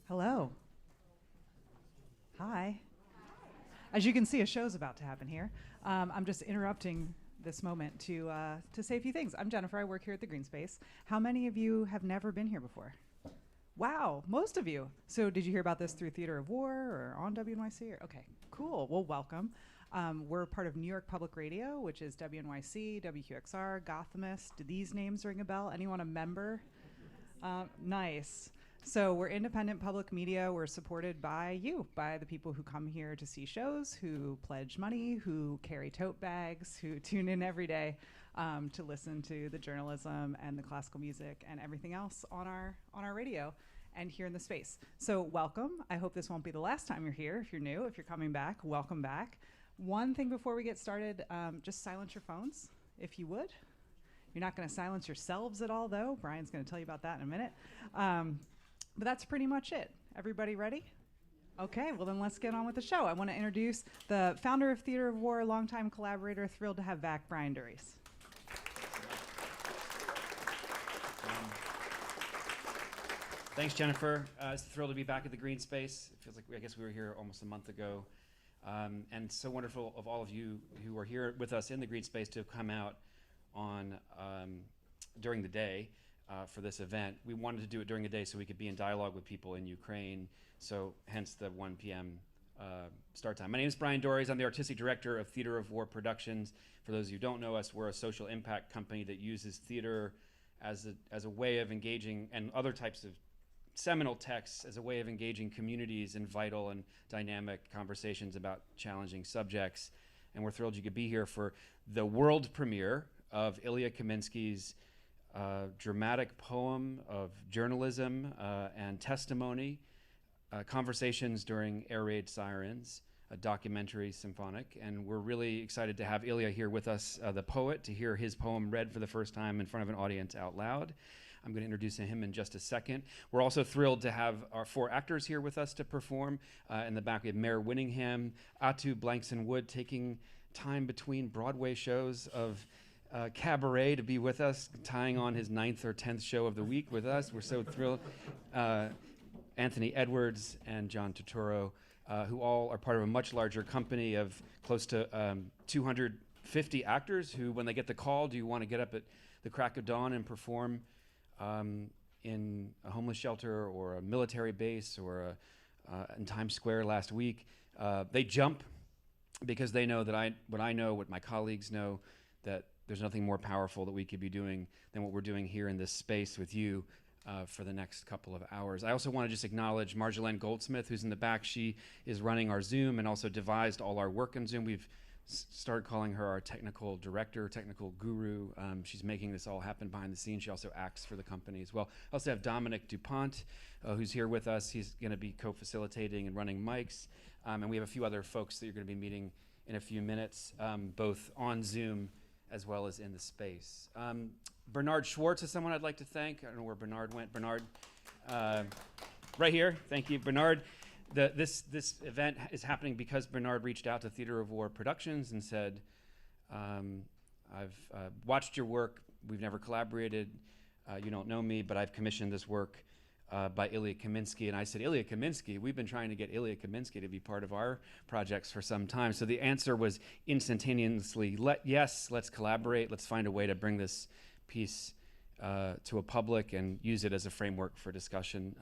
Hello. Hi. As you can see, a show's about to happen here. I'm just interrupting this moment to say a few things. I'm Jennifer. I work here at the Greene Space. How many of you have never been here before? Wow, most of you. So did you hear about this through Theater of War or on WNYC? Okay, cool. Well, welcome. We're part of New York Public Radio, which is WNYC, WQXR, Gothamist. Do these names ring a bell? Anyone a member? Nice. So we're independent public media. We're supported by you, by the people who come here to see shows, who pledge money, who carry tote bags, who tune in every day to listen to the journalism and the classical music and everything else on our radio and here in the space. So welcome. I hope this won't be the last time you're here. If you're new, if you're coming back, welcome back. One thing before we get started, just silence your phones, if you would. You're not going to silence yourselves at all, though. Brian's going to tell you about that in a minute. But that's pretty much it. Everybody ready? Okay, well then let's get on with the show. I want to introduce the founder of Theater of War, longtime collaborator, thrilled to have back, Brian Duries. Thanks, Jennifer. It's thrilled to be back at the Greene Space. It feels like I guess we were here almost a month ago. And so wonderful of all of you who are here with us in the Greene Space to have come out on during the day. For this event. We wanted to do it during the day so we could be in dialogue with people in Ukraine, so hence the 1 p.m. Start time. My name is Brian Duries. I'm the artistic director of Theater of War Productions. For those of you who don't know us, we're a social impact company that uses theater as a way of engaging, and other types of seminal texts as a way of engaging communities in vital and dynamic conversations about challenging subjects. And we're thrilled you could be here for the world premiere of Ilya Kaminsky's dramatic poem of journalism and testimony, Conversations During Air-Raid Sirens, a documentary symphonic. And we're really excited to have Ilya here with us, the poet, to hear his poem read for the first time in front of an audience out loud. I'm going to introduce him in just a second. We're also thrilled to have our 4 actors here with us to perform. In the back we have Mayor Winningham, Atu Blankson-Wood, taking time between Broadway shows of Cabaret to be with us, tying on his 9th or 10th show of the week with us. We're so thrilled. Anthony Edwards and John Turturro, who all are part of a much larger company of close to 250 actors who, when they get the call, do you want to get up at the crack of dawn and perform in a homeless shelter or a military base or in Times Square last week, they jump because they know that what I know, what my colleagues know, that there's nothing more powerful that we could be doing than what we're doing here in this space with you for the next couple of hours. I also want to just acknowledge Marjolaine Goldsmith, who's in the back. She is running our Zoom and also devised all our work on Zoom. We've started calling her our technical director, technical guru. She's making this all happen behind the scenes. She also acts for the company as well. I also have Dominic DuPont, who's here with us. He's going to be co-facilitating and running mics. And we have a few other folks that you're going to be meeting in a few minutes, both on Zoom as well as in the space. Bernard Schwartz is someone I'd like to thank. I don't know where Bernard went. Bernard, right here. Thank you, Bernard. This event is happening because Bernard reached out to Theater of War Productions and said, I've watched your work. We've never collaborated. You don't know me, but I've commissioned this work by Ilya Kaminsky. And I said, Ilya Kaminsky? We've been trying to get Ilya Kaminsky to be part of our projects for some time. So the answer was instantaneously, yes, let's collaborate. Let's find a way to bring this piece to a public and use it as a framework for discussion.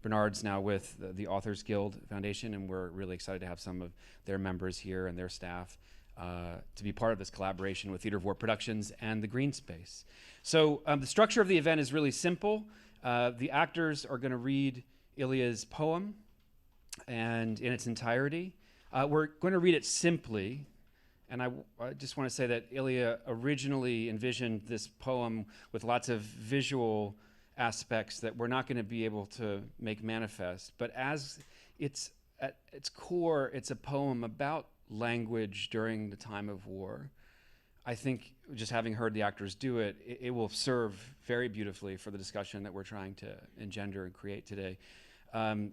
Bernard's now with the Authors Guild Foundation, and we're really excited to have some of their members here and their staff to be part of this collaboration with Theater of War Productions and the Greene Space. So the structure of the event is really simple. The actors are going to read Ilya's poem and in its entirety. We're going to read it simply, and I just want to say that Ilya originally envisioned this poem with lots of visual aspects that we're not going to be able to make manifest. But as it's at its core, it's a poem about language during the time of war. I think just having heard the actors do it, it will serve very beautifully for the discussion that we're trying to engender and create today. And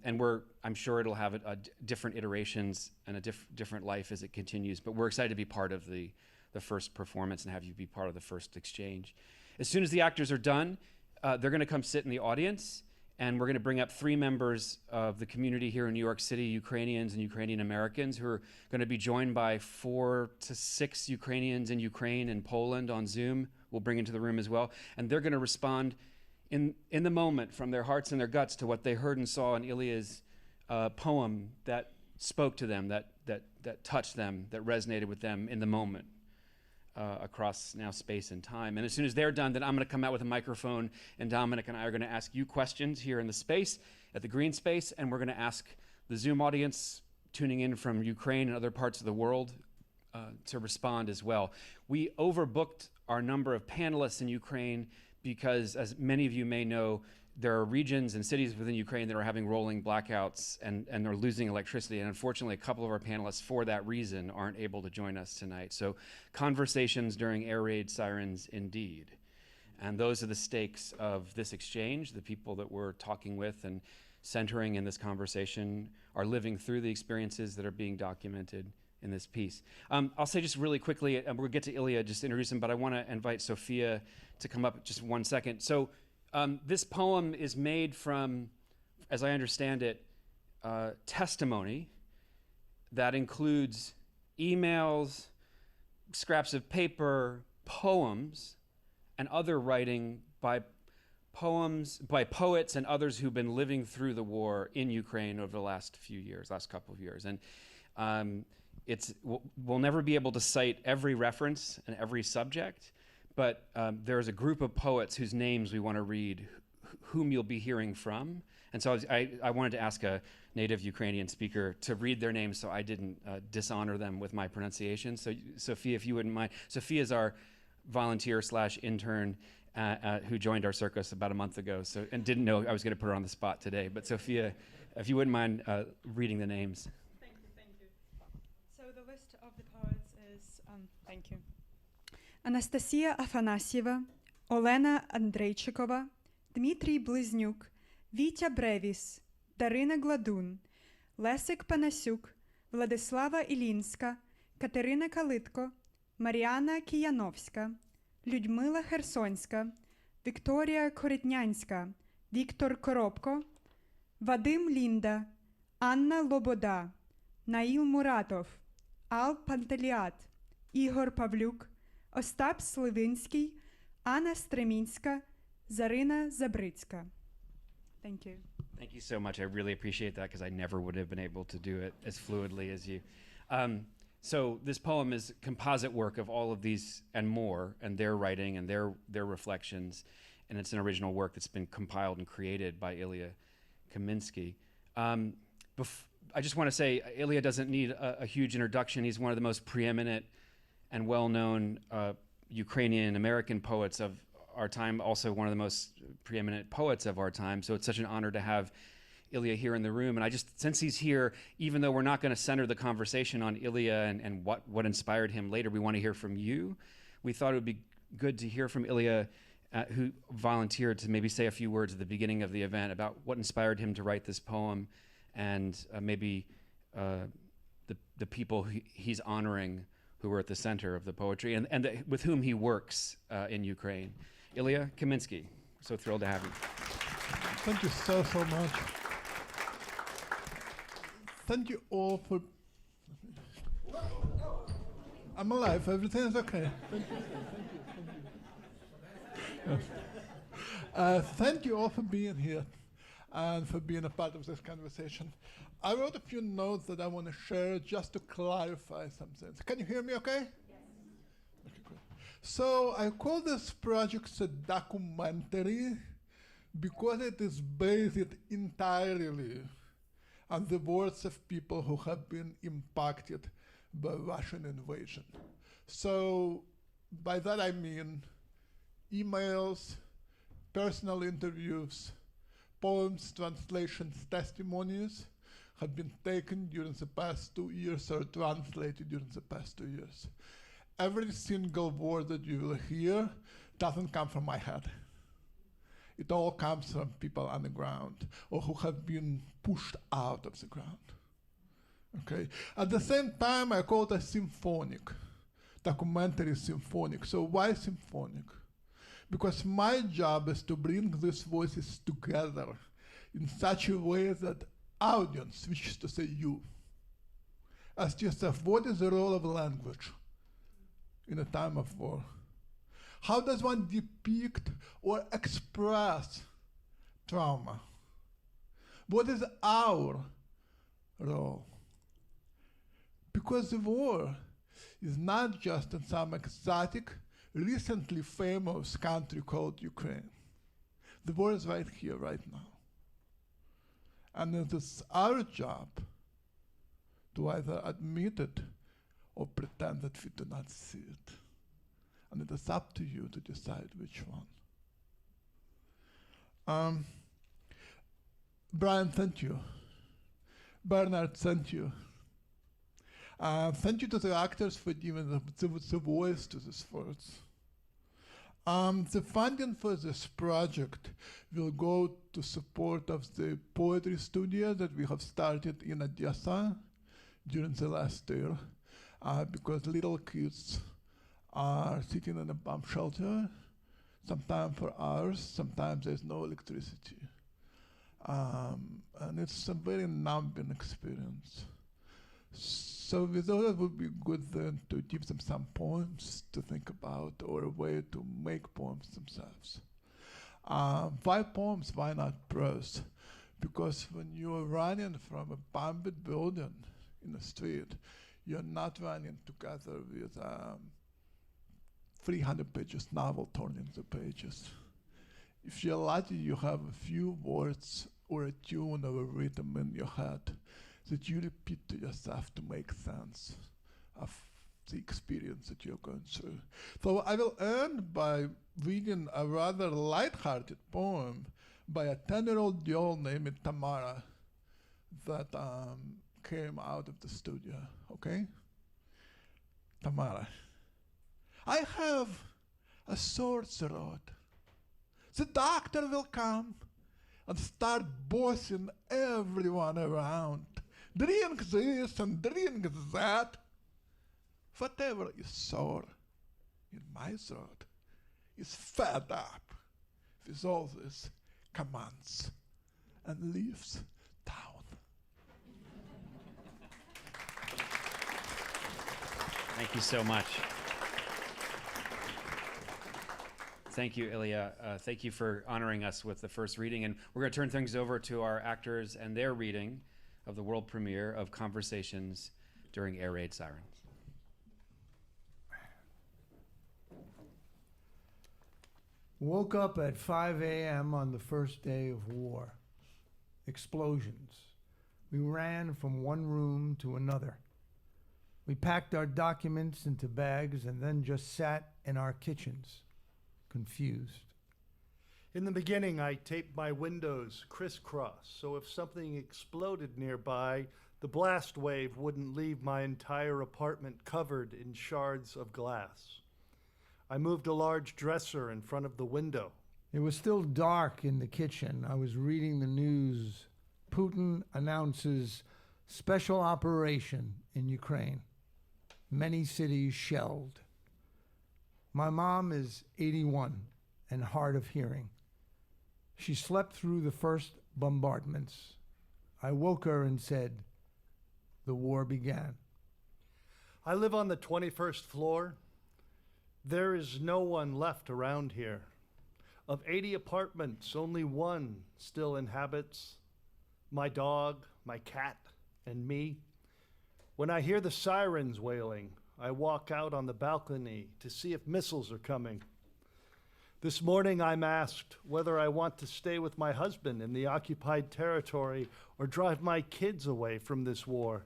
I'm sure it'll have different iterations and a different life as it continues, but we're excited to be part of the first performance and have you be part of the first exchange. As soon as the actors are done, they're gonna come sit in the audience, And we're going to bring up 3 members of the community here in New York City, Ukrainians and Ukrainian-Americans, who are going to be joined by 4 to 6 Ukrainians in Ukraine and Poland on Zoom. We'll bring into the room as well. And they're going to respond in the moment from their hearts and their guts to what they heard and saw in Ilya's poem that spoke to them, that touched them, that resonated with them in the moment. Across now space and time. And as soon as they're done, then I'm going to come out with a microphone, and Dominic and I are going to ask you questions here in the space, at the Greene Space, and we're going to ask the Zoom audience tuning in from Ukraine and other parts of the world to respond as well. We overbooked our number of panelists in Ukraine because, as many of you may know, there are regions and cities within Ukraine that are having rolling blackouts and they're losing electricity. And unfortunately, a couple of our panelists, for that reason, aren't able to join us tonight. So conversations during air-raid sirens, indeed. And those are the stakes of this exchange. The people that we're talking with and centering in this conversation are living through the experiences that are being documented in this piece. I'll say just really quickly, and we'll get to Ilya, just to introduce him, but I want to invite Sophia to come up just 1 second. So. This poem is made from, as I understand it, testimony that includes emails, scraps of paper, poems, and other writing by poets and others who've been living through the war in Ukraine over the last couple of years. And we'll never be able to cite every reference and every subject, but there's a group of poets whose names we want to read, whom you'll be hearing from. And so I wanted to ask a native Ukrainian speaker to read their names so I didn't dishonor them with my pronunciation. So Sophia, if you wouldn't mind. Sophia is our volunteer/intern who joined our circus about a month ago and didn't know I was going to put her on the spot today. But Sophia, if you wouldn't mind reading the names. Thank you. So the list of the poets is, thank you. Анастасія Афанасьєва, Олена Андрейчикова, Дмитрій Близнюк, Вітя Бревіс, Дарина Гладун, Лесик Панасюк, Владислава Ілінська, Катерина Калитко, Маріана Кияновська, Людмила Херсонська, Вікторія Коритнянська, Віктор Коробко, Вадим Лінда, Анна Лобода, Наїл Муратов, Ал Пантеліат, Ігор Павлюк, Остап Сливинський, Анна Стремінська, Зарина Забрицька. Thank you. Thank you so much. I really appreciate that because I never would have been able to do it as fluidly as you. So this poem is a composite work of all of these and more, and their writing and their reflections, and it's an original work that's been compiled and created by Ilya Kaminsky. I just want to say Ilya doesn't need a huge introduction. He's one of the most preeminent and well-known Ukrainian-American poets of our time, also one of the most preeminent poets of our time. So it's such an honor to have Ilya here in the room. And I just, since he's here, even though we're not going to center the conversation on Ilya and what inspired him later, we want to hear from you. We thought it would be good to hear from Ilya, who volunteered to maybe say a few words at the beginning of the event about what inspired him to write this poem, and maybe the people he's honoring who were at the center of the poetry and with whom he works in Ukraine. Ilya Kaminsky, so thrilled to have you. Thank you so much. Thank you all for... I'm alive, everything is okay. Thank you. Yes. Thank you all for being here and for being a part of this conversation. I wrote a few notes that I want to share just to clarify some things. Can you hear me okay? Yes. Okay, good. So I call this project a documentary because it is based entirely on the words of people who have been impacted by Russian invasion. So by that I mean emails, personal interviews, poems, translations, testimonies have been taken during the past 2 years or translated during the past 2 years. Every single word that you will hear doesn't come from my head. It all comes from people on the ground or who have been pushed out of the ground. Okay. At the same time, I call it a symphonic, documentary symphonic. So why symphonic? Because my job is to bring these voices together in such a way that audience, which is to say you, ask yourself, what is the role of language in a time of war? How does one depict or express trauma? What is our role? Because the war is not just in some exotic, recently famous country called Ukraine. The war is right here, right now. And it is our job to either admit it or pretend that we do not see it. And it is up to you to decide which one. Brian, thank you. Bernard, thank you. Thank you to the actors for giving the voice to these words. The funding for this project will go to support of the poetry studio that we have started in Odessa during the last year, because little kids are sitting in a bomb shelter, sometimes for hours, sometimes there's no electricity. And it's a very numbing experience. So we thought it would be good then to give them some poems to think about, or a way to make poems themselves. Why poems? Why not prose? Because when you're running from a bombed building in the street, you're not running together with 300 pages novel turning the pages. If you're lucky, you have a few words or a tune or a rhythm in your head that you repeat to yourself to make sense of the experience that you're going through. So I will end by reading a rather light-hearted poem by a 10-year-old girl named Tamara that came out of the studio, okay? Tamara. I have a sore throat. The doctor will come and start bossing everyone around. Drink this and drink that. Whatever is sore in my throat is fed up with all these commands and leaves town. Thank you so much. Thank you, Ilya. Thank you for honoring us with the first reading. And we're going to turn things over to our actors and their reading of the world premiere of Conversations During Air-Raid Sirens. Woke up at 5 a.m. on the first day of war. Explosions. We ran from one room to another. We packed our documents into bags and then just sat in our kitchens, confused. In the beginning, I taped my windows crisscross, so if something exploded nearby, the blast wave wouldn't leave my entire apartment covered in shards of glass. I moved a large dresser in front of the window. It was still dark in the kitchen. I was reading the news. Putin announces special operation in Ukraine. Many cities shelled. My mom is 81 and hard of hearing. She slept through the first bombardments. I woke her and said, the war began. I live on the 21st floor. There is no one left around here. Of 80 apartments, only one still inhabits. My dog, my cat, and me. When I hear the sirens wailing, I walk out on the balcony to see if missiles are coming. This morning I'm asked whether I want to stay with my husband in the occupied territory or drive my kids away from this war.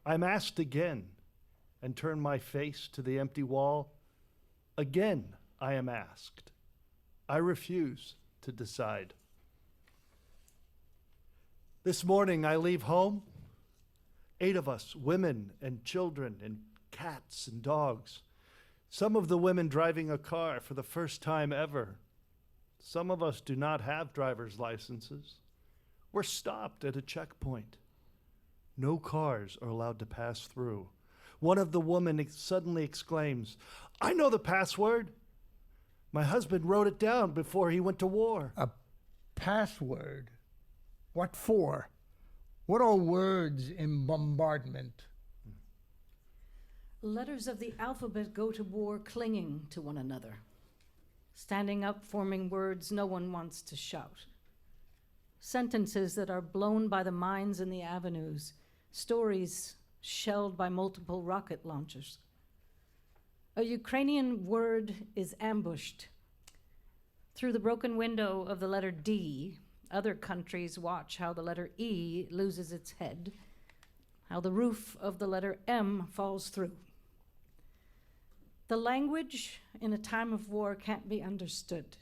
I'm asked again and turn my face to the empty wall. Again I am asked. I refuse to decide. This morning I leave home. 8 of us, women and children and cats and dogs. Some of the women driving a car for the first time ever. Some of us do not have driver's licenses. We're stopped at a checkpoint. No cars are allowed to pass through. One of the women suddenly exclaims, I know the password. My husband wrote it down before he went to war. A password? What for? What are words in bombardment? Letters of the alphabet go to war clinging to one another, standing up, forming words no one wants to shout. Sentences that are blown by the mines in the avenues, stories shelled by multiple rocket launchers. A Ukrainian word is ambushed. Through the broken window of the letter D, other countries watch how the letter E loses its head, how the roof of the letter M falls through. The language in a time of war can't be understood.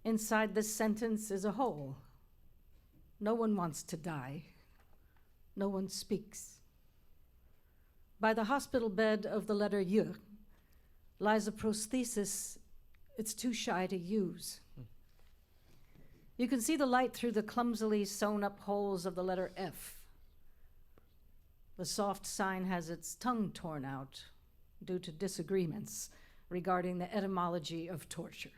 Inside this sentence is a hole. No one wants to die. No one speaks. By the hospital bed of the letter Y lies a prosthesis it's too shy to use. You can see the light through the clumsily sewn up holes of the letter F. The soft sign has its tongue torn out due to disagreements regarding the etymology of torture.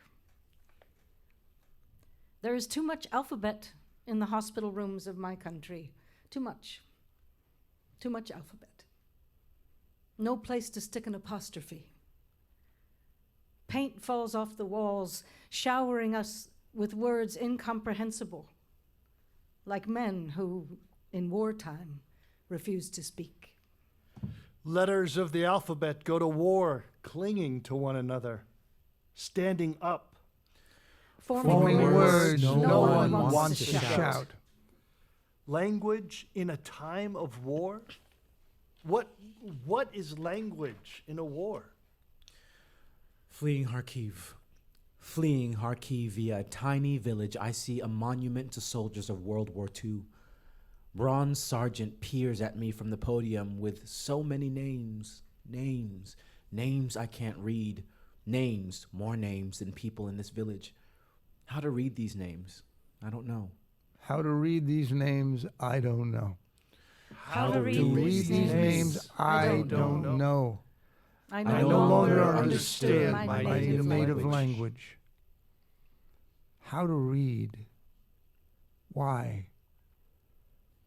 There is too much alphabet in the hospital rooms of my country. Too much. Too much alphabet. No place to stick an apostrophe. Paint falls off the walls, showering us with words incomprehensible, like men who, in wartime, refuse to speak. Letters of the alphabet go to war, clinging to one another, standing up. Forming words no one wants to shout. Language in a time of war? What is language in a war? Fleeing Kharkiv. Fleeing Kharkiv via a tiny village, I see a monument to soldiers of World War II. Bronze sergeant peers at me from the podium with so many names I can't read, names, more names than people in this village. How to read these names, I don't know. How to read these names, I don't know. How to read these names, I don't know. I I no longer understand my native language. How to read? Why?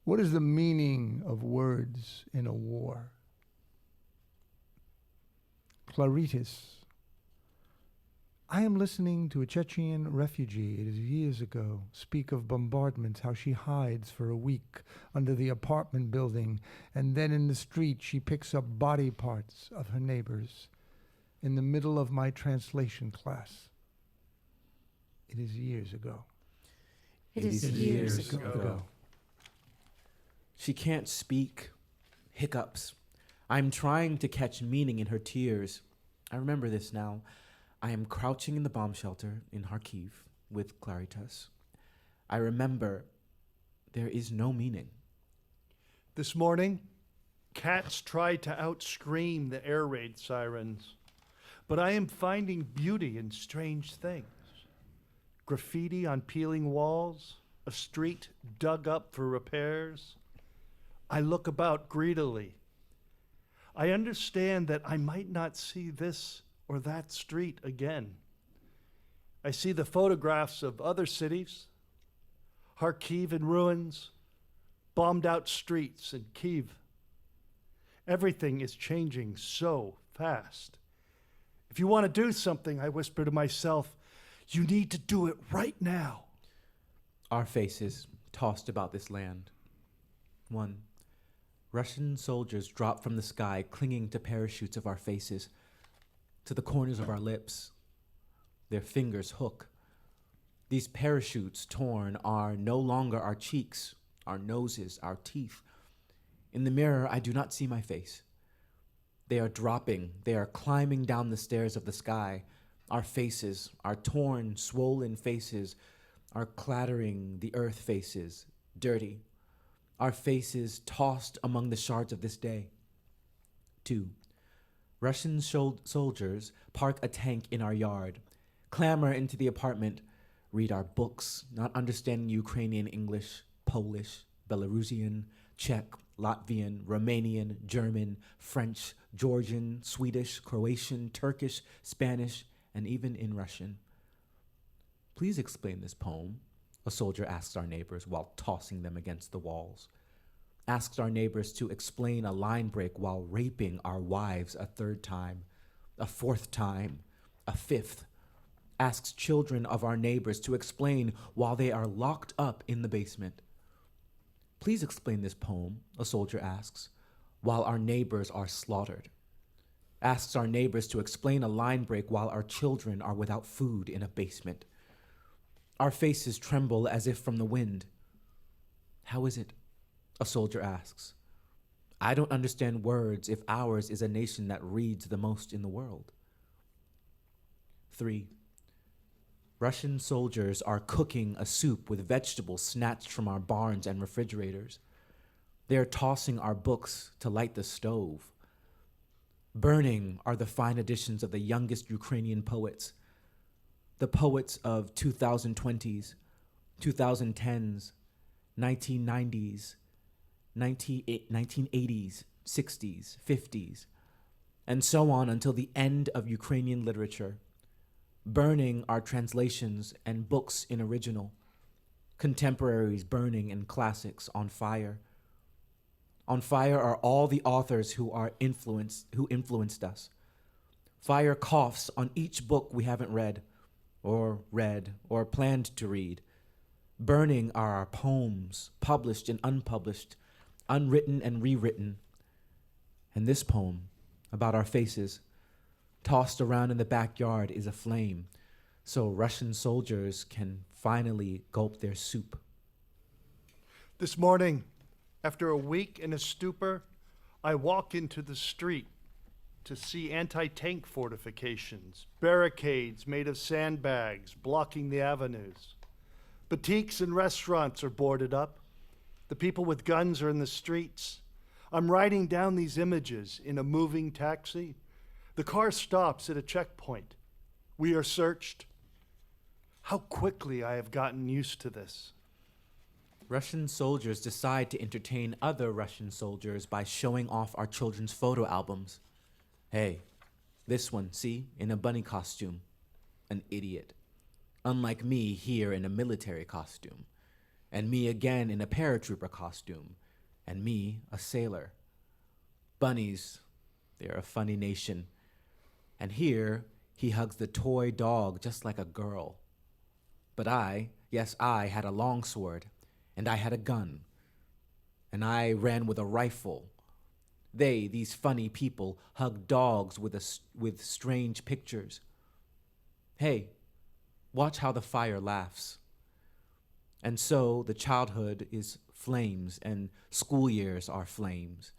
What is the meaning of words in a war? Claritas. I am listening to a Chechen refugee, it is years ago, speak of bombardments, how she hides for a week under the apartment building, and then in the street she picks up body parts of her neighbors. In the middle of my translation class. It is years ago. It is years ago. She can't speak. Hiccups. I'm trying to catch meaning in her tears. I remember this now. I am crouching in the bomb shelter in Kharkiv with Claritas. I remember there is no meaning. This morning, cats tried to outscream the air raid sirens, but I am finding beauty in strange things. Graffiti on peeling walls, a street dug up for repairs. I look about greedily. I understand that I might not see this or that street again. I see the photographs of other cities, Kharkiv in ruins, bombed out streets in Kiev. Everything is changing so fast. If you want to do something, I whisper to myself, you need to do it right now. Our faces tossed about this land. 1. Russian soldiers drop from the sky, clinging to parachutes of our faces, to the corners of our lips. Their fingers hook. These parachutes torn are no longer our cheeks, our noses, our teeth. In the mirror, I do not see my face. They are dropping. They are climbing down the stairs of the sky. Our faces, our torn, swollen faces, are clattering the earth faces, dirty. Our faces tossed among the shards of this day. 2. Russian soldiers park a tank in our yard, clamber into the apartment, read our books, not understanding Ukrainian English, Polish, Belarusian, Czech, Latvian, Romanian, German, French, Georgian, Swedish, Croatian, Turkish, Spanish, and even in Russian. Please explain this poem. a soldier asks our neighbors while tossing them against the walls. Asks our neighbors to explain a line break while raping our wives a third time, a fourth time, a fifth. Asks children of our neighbors to explain while they are locked up in the basement. Please explain this poem, a soldier asks, while our neighbors are slaughtered. Asks our neighbors to explain a line break while our children are without food in a basement. Our faces tremble as if from the wind. How is it? A soldier asks. I don't understand words if ours is a nation that reads the most in the world. 3. Russian soldiers are cooking a soup with vegetables snatched from our barns and refrigerators. They are tossing our books to light the stove. Burning are the fine editions of the youngest Ukrainian poets, the poets of 2020s, 2010s, 1990s, 1980s, 60s, 50s, and so on until the end of Ukrainian literature. Burning are translations and books in original, contemporaries burning and classics on fire. On fire are all the authors who influenced us. Fire coughs on each book we haven't read or planned to read. Burning are our poems, published and unpublished, unwritten and rewritten. And this poem about our faces, tossed around in the backyard, is aflame, so Russian soldiers can finally gulp their soup. This morning, after a week in a stupor, I walk into the street to see anti-tank fortifications, barricades made of sandbags blocking the avenues. Boutiques and restaurants are boarded up. The people with guns are in the streets. I'm writing down these images in a moving taxi. The car stops at a checkpoint. We are searched. How quickly I have gotten used to this. Russian soldiers decide to entertain other Russian soldiers by showing off our children's photo albums. Hey, this one, see, in a bunny costume. An idiot. Unlike me here in a military costume. And me again in a paratrooper costume. And me, a sailor. Bunnies, they're a funny nation. And here, he hugs the toy dog just like a girl. But I had a longsword. And I had a gun. And I ran with a rifle. They, these funny people, hug dogs with strange pictures. Hey, watch how the fire laughs. And so the childhood is flames and school years are flames.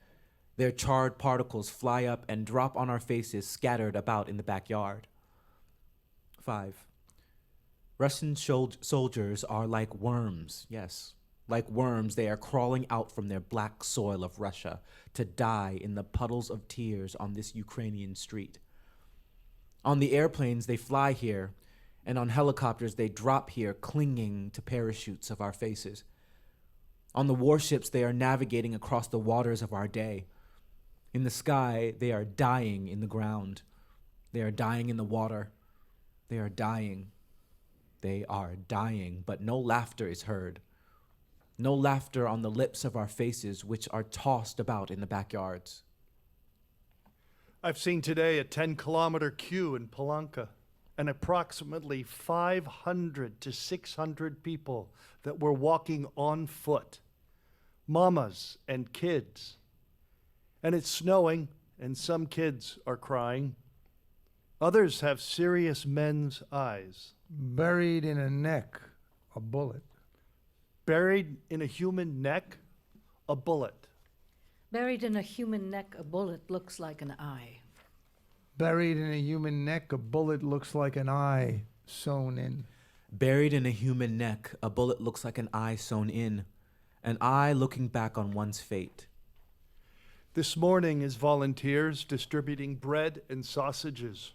Their charred particles fly up and drop on our faces scattered about in the backyard. 5. Russian soldiers are like worms, yes. Like worms, they are crawling out from their black soil of Russia to die in the puddles of tears on this Ukrainian street. On the airplanes, they fly here, and on helicopters, they drop here, clinging to parachutes of our faces. On the warships, they are navigating across the waters of our day. In the sky, they are dying in the ground. They are dying in the water. They are dying. They are dying, but no laughter is heard. No laughter on the lips of our faces, which are tossed about in the backyards. I've seen today a 10-kilometer queue in Palanka and approximately 500 to 600 people that were walking on foot, mamas and kids. And it's snowing, and some kids are crying. Others have serious men's eyes. Buried in a neck, a bullet. Buried in a human neck, a bullet. Buried in a human neck, a bullet looks like an eye. Buried in a human neck, a bullet looks like an eye sewn in. Buried in a human neck, a bullet looks like an eye sewn in. An eye looking back on one's fate. This morning is volunteers distributing bread and sausages.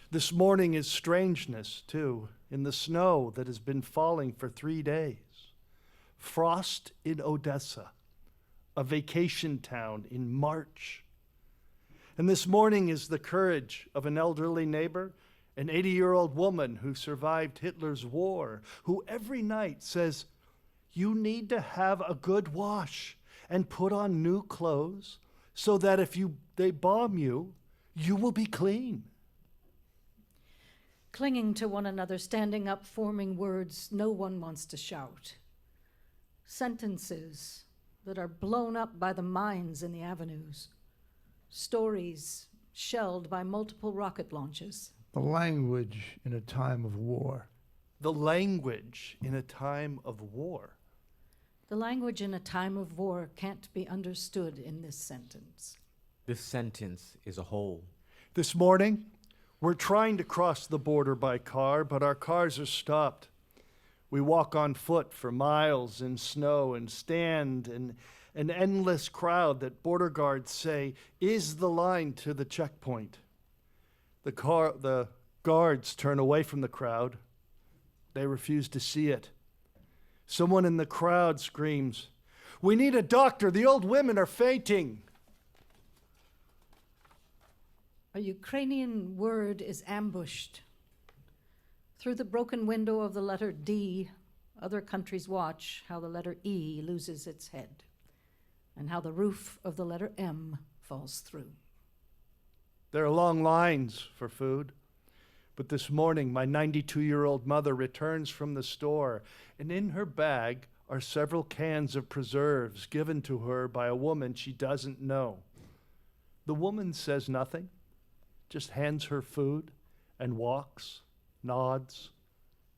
This morning is strangeness, too, in the snow that has been falling for 3 days. Frost in Odessa, a vacation town in March. And this morning is the courage of an elderly neighbor an 80-year-old woman who survived Hitler's war, who every night says, you need to have a good wash and put on new clothes so that if they bomb you, you will be clean. Clinging to one another, standing up, forming words no one wants to shout. Sentences that are blown up by the mines in the avenues. Stories shelled by multiple rocket launches. The language in a time of war. The language in a time of war. The language in a time of war can't be understood in this sentence. This sentence is a whole. This morning, we're trying to cross the border by car, but our cars are stopped. We walk on foot for miles in snow and stand in an endless crowd that border guards say is the line to the checkpoint. The guards turn away from the crowd. They refuse to see it. Someone in the crowd screams, "We need a doctor, the old women are fainting." A Ukrainian word is ambushed. Through the broken window of the letter D, other countries watch how the letter E loses its head and how the roof of the letter M falls through. There are long lines for food. But this morning, my 92-year-old mother returns from the store, and in her bag are several cans of preserves given to her by a woman she doesn't know. The woman says nothing, just hands her food and walks, nods,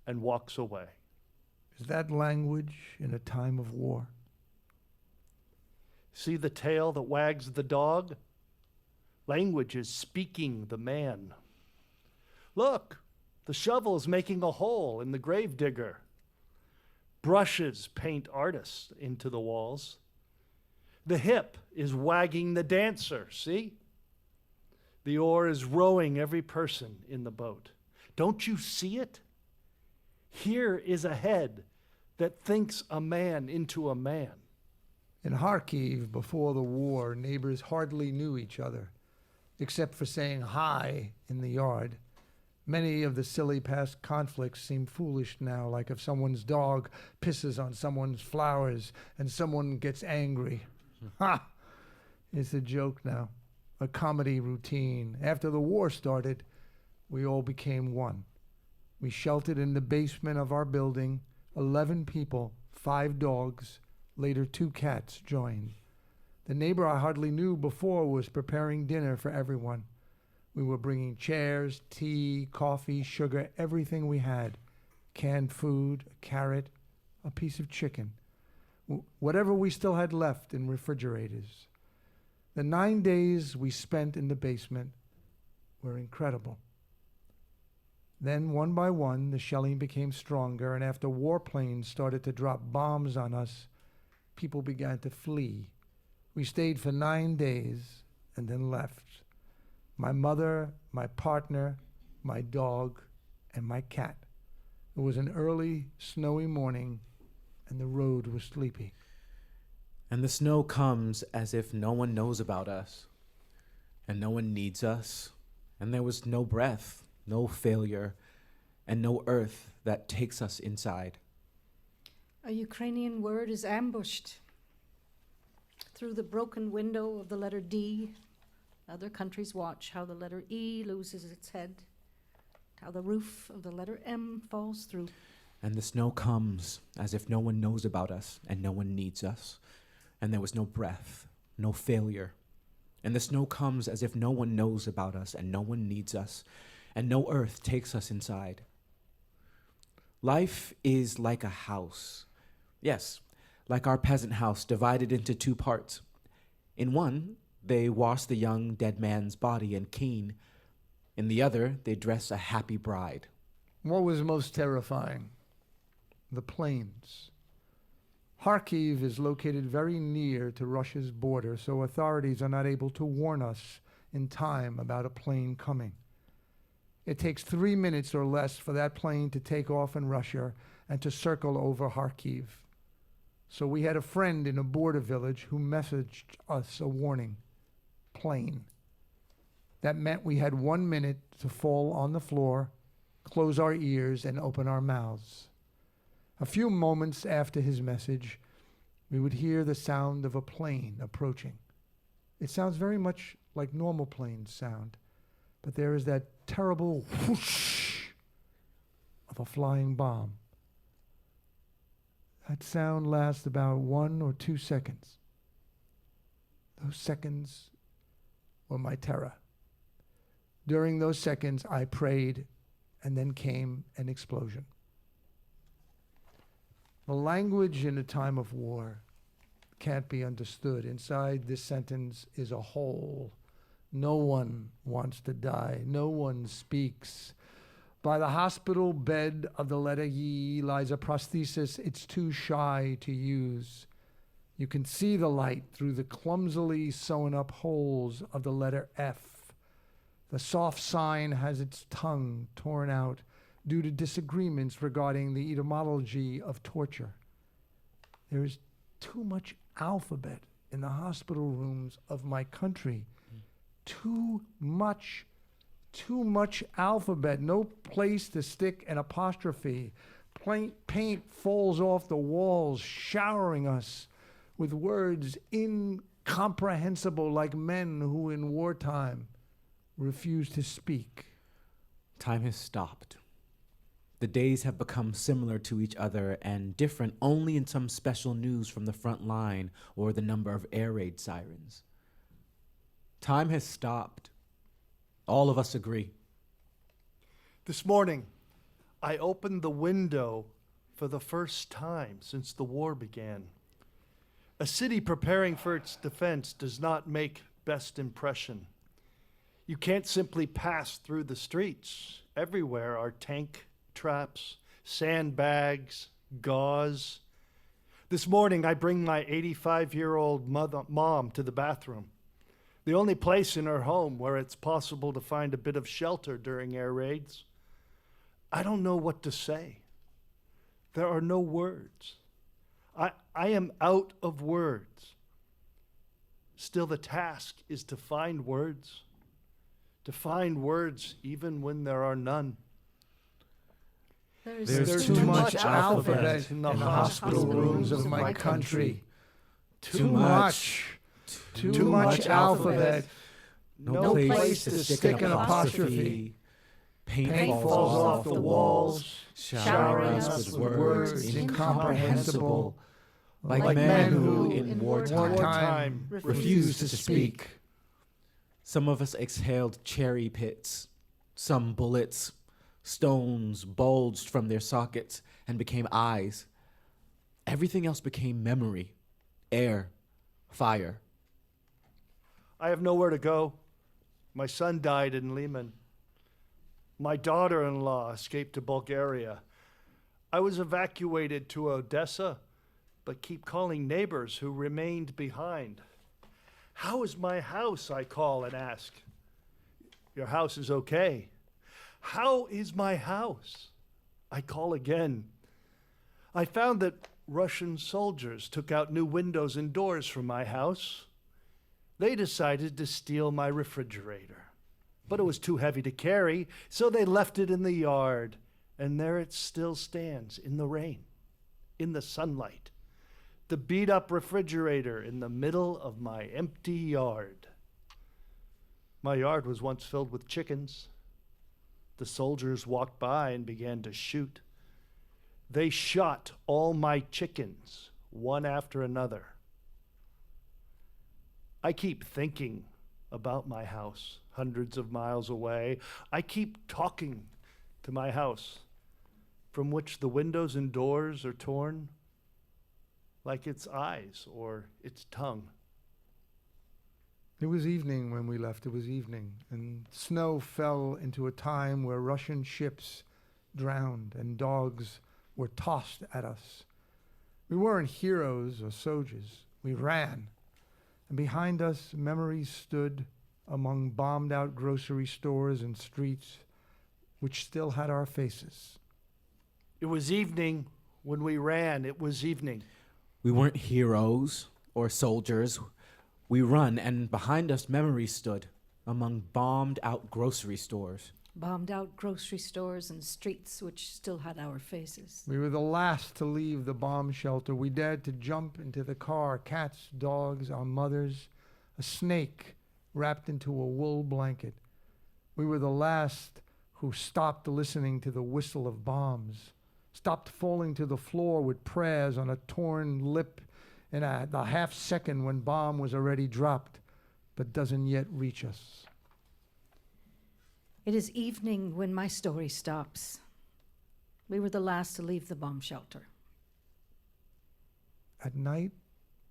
and walks away. Is that language in a time of war? See the tail that wags the dog? Language is speaking the man. Look, the shovel is making a hole in the gravedigger. Brushes paint artists into the walls. The hip is wagging the dancer, see? The oar is rowing every person in the boat. Don't you see it? Here is a head that thinks a man into a man. In Kharkiv, before the war, neighbors hardly knew each other, except for saying hi in the yard. Many of the silly past conflicts seem foolish now, like if someone's dog pisses on someone's flowers and someone gets angry. Ha! It's a joke now, a comedy routine. After the war started, we all became one. We sheltered in the basement of our building, 11 people, 5 dogs, later 2 cats joined. The neighbor I hardly knew before was preparing dinner for everyone. We were bringing chairs, tea, coffee, sugar, everything we had. Canned food, a carrot, a piece of chicken. Whatever we still had left in refrigerators. The 9 days we spent in the basement were incredible. Then, one by one, the shelling became stronger, and after warplanes started to drop bombs on us, people began to flee. We stayed for 9 days and then left. My mother, my partner, my dog, and my cat. It was an early, snowy morning, and the road was sleepy. And the snow comes as if no one knows about us, and no one needs us, and there was no breath, no failure, and no earth that takes us inside. A Ukrainian word is ambushed. Through the broken window of the letter D, other countries watch how the letter E loses its head, how the roof of the letter M falls through. And the snow comes as if no one knows about us and no one needs us. And there was no breath, no failure. And the snow comes as if no one knows about us and no one needs us. And no earth takes us inside. Life is like a house. Yes, like our peasant house divided into 2 parts. In one, they wash the young dead man's body and keen. In the other, they dress a happy bride. What was most terrifying? The planes. Kharkiv is located very near to Russia's border, so authorities are not able to warn us in time about a plane coming. It takes 3 minutes or less for that plane to take off in Russia and to circle over Kharkiv. So we had a friend in a border village who messaged us a warning. Plane. That meant we had 1 minute to fall on the floor, close our ears, and open our mouths. A few moments after his message, we would hear the sound of a plane approaching. It sounds very much like normal planes sound, but there is that terrible whoosh of a flying bomb. That sound lasts about 1 or 2 seconds. Those seconds were my terror. During those seconds, I prayed, and then came an explosion. The language in a time of war can't be understood. Inside this sentence is a hole. No one wants to die. No one speaks. By the hospital bed of the letter Y lies a prosthesis it's too shy to use. You can see the light through the clumsily sewn up holes of the letter F. The soft sign has its tongue torn out due to disagreements regarding the etymology of torture. There is too much alphabet in the hospital rooms of my country. Too much alphabet. No place to stick an apostrophe. Paint falls off the walls, showering us with words incomprehensible, like men who in wartime refuse to speak. Time has stopped. The days have become similar to each other and different only in some special news from the front line or the number of air raid sirens. Time has stopped. All of us agree. This morning, I opened the window for the first time since the war began. A city preparing for its defense does not make best impression. You can't simply pass through the streets. Everywhere are tank traps, sandbags, gauze. This morning, I bring my 85-year-old mom to the bathroom, the only place in her home where it's possible to find a bit of shelter during air raids. I don't know what to say. There are no words. I am out of words. Still, the task is to find words. To find words even when there are none. There's too much alphabet in the hospital rooms of my country. Too much alphabet. No place to stick an apostrophe. Paint falls off the walls, showering us with words incomprehensible, like men who in wartime refuse to speak. Some of us exhaled cherry pits. Some bullets, stones bulged from their sockets and became eyes. Everything else became memory, air, fire. I have nowhere to go. My son died in Liman. My daughter-in-law escaped to Bulgaria. I was evacuated to Odessa, but keep calling neighbors who remained behind. How is my house, I call and ask. Your house is okay. How is my house? I call again. I found that Russian soldiers took out new windows and doors from my house. They decided to steal my refrigerator, but it was too heavy to carry, so they left it in the yard, and there it still stands in the rain, in the sunlight. The beat-up refrigerator in the middle of my empty yard. My yard was once filled with chickens. The soldiers walked by and began to shoot. They shot all my chickens, one after another. I keep thinking about my house, hundreds of miles away. I keep talking to my house, from which the windows and doors are torn, like its eyes or its tongue. It was evening when we left. It was evening, and snow fell into a time where Russian ships drowned and dogs were tossed at us. We weren't heroes or soldiers. We ran. And behind us, memories stood among bombed-out grocery stores and streets, which still had our faces. It was evening when we ran. It was evening. We weren't heroes or soldiers. We run, and behind us memories stood among bombed out grocery stores. Bombed out grocery stores and streets which still had our faces. We were the last to leave the bomb shelter. We dared to jump into the car, cats, dogs, our mothers, a snake wrapped into a wool blanket. We were the last who stopped listening to the whistle of bombs, stopped falling to the floor with prayers on a torn lip in the half second when bomb was already dropped, but doesn't yet reach us. It is evening when my story stops. We were the last to leave the bomb shelter. At night,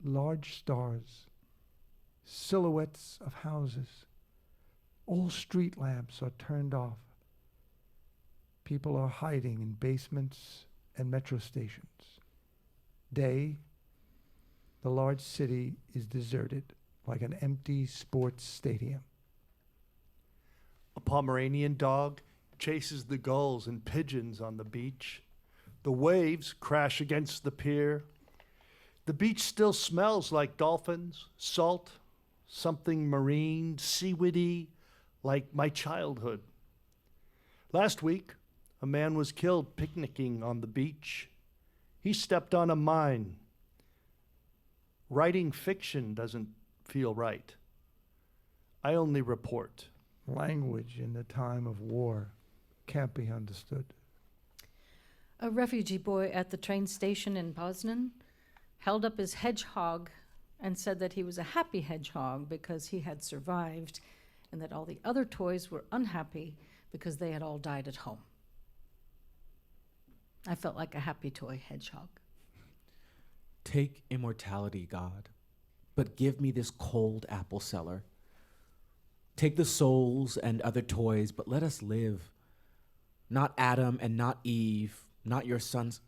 large stars, silhouettes of houses, all street lamps are turned off. People are hiding in basements and metro stations. Day, the large city is deserted like an empty sports stadium. A Pomeranian dog chases the gulls and pigeons on the beach. The waves crash against the pier. The beach still smells like dolphins, salt, something marine, seaweedy, like my childhood. Last week, a man was killed picnicking on the beach. He stepped on a mine. Writing fiction doesn't feel right. I only report. Language in the time of war can't be understood. A refugee boy at the train station in Poznan held up his hedgehog and said that he was a happy hedgehog because he had survived and that all the other toys were unhappy because they had all died at home. I felt like a happy toy hedgehog. Take immortality, God, but give me this cold apple cellar. Take the souls and other toys, but let us live. Not Adam and not Eve, not your son's,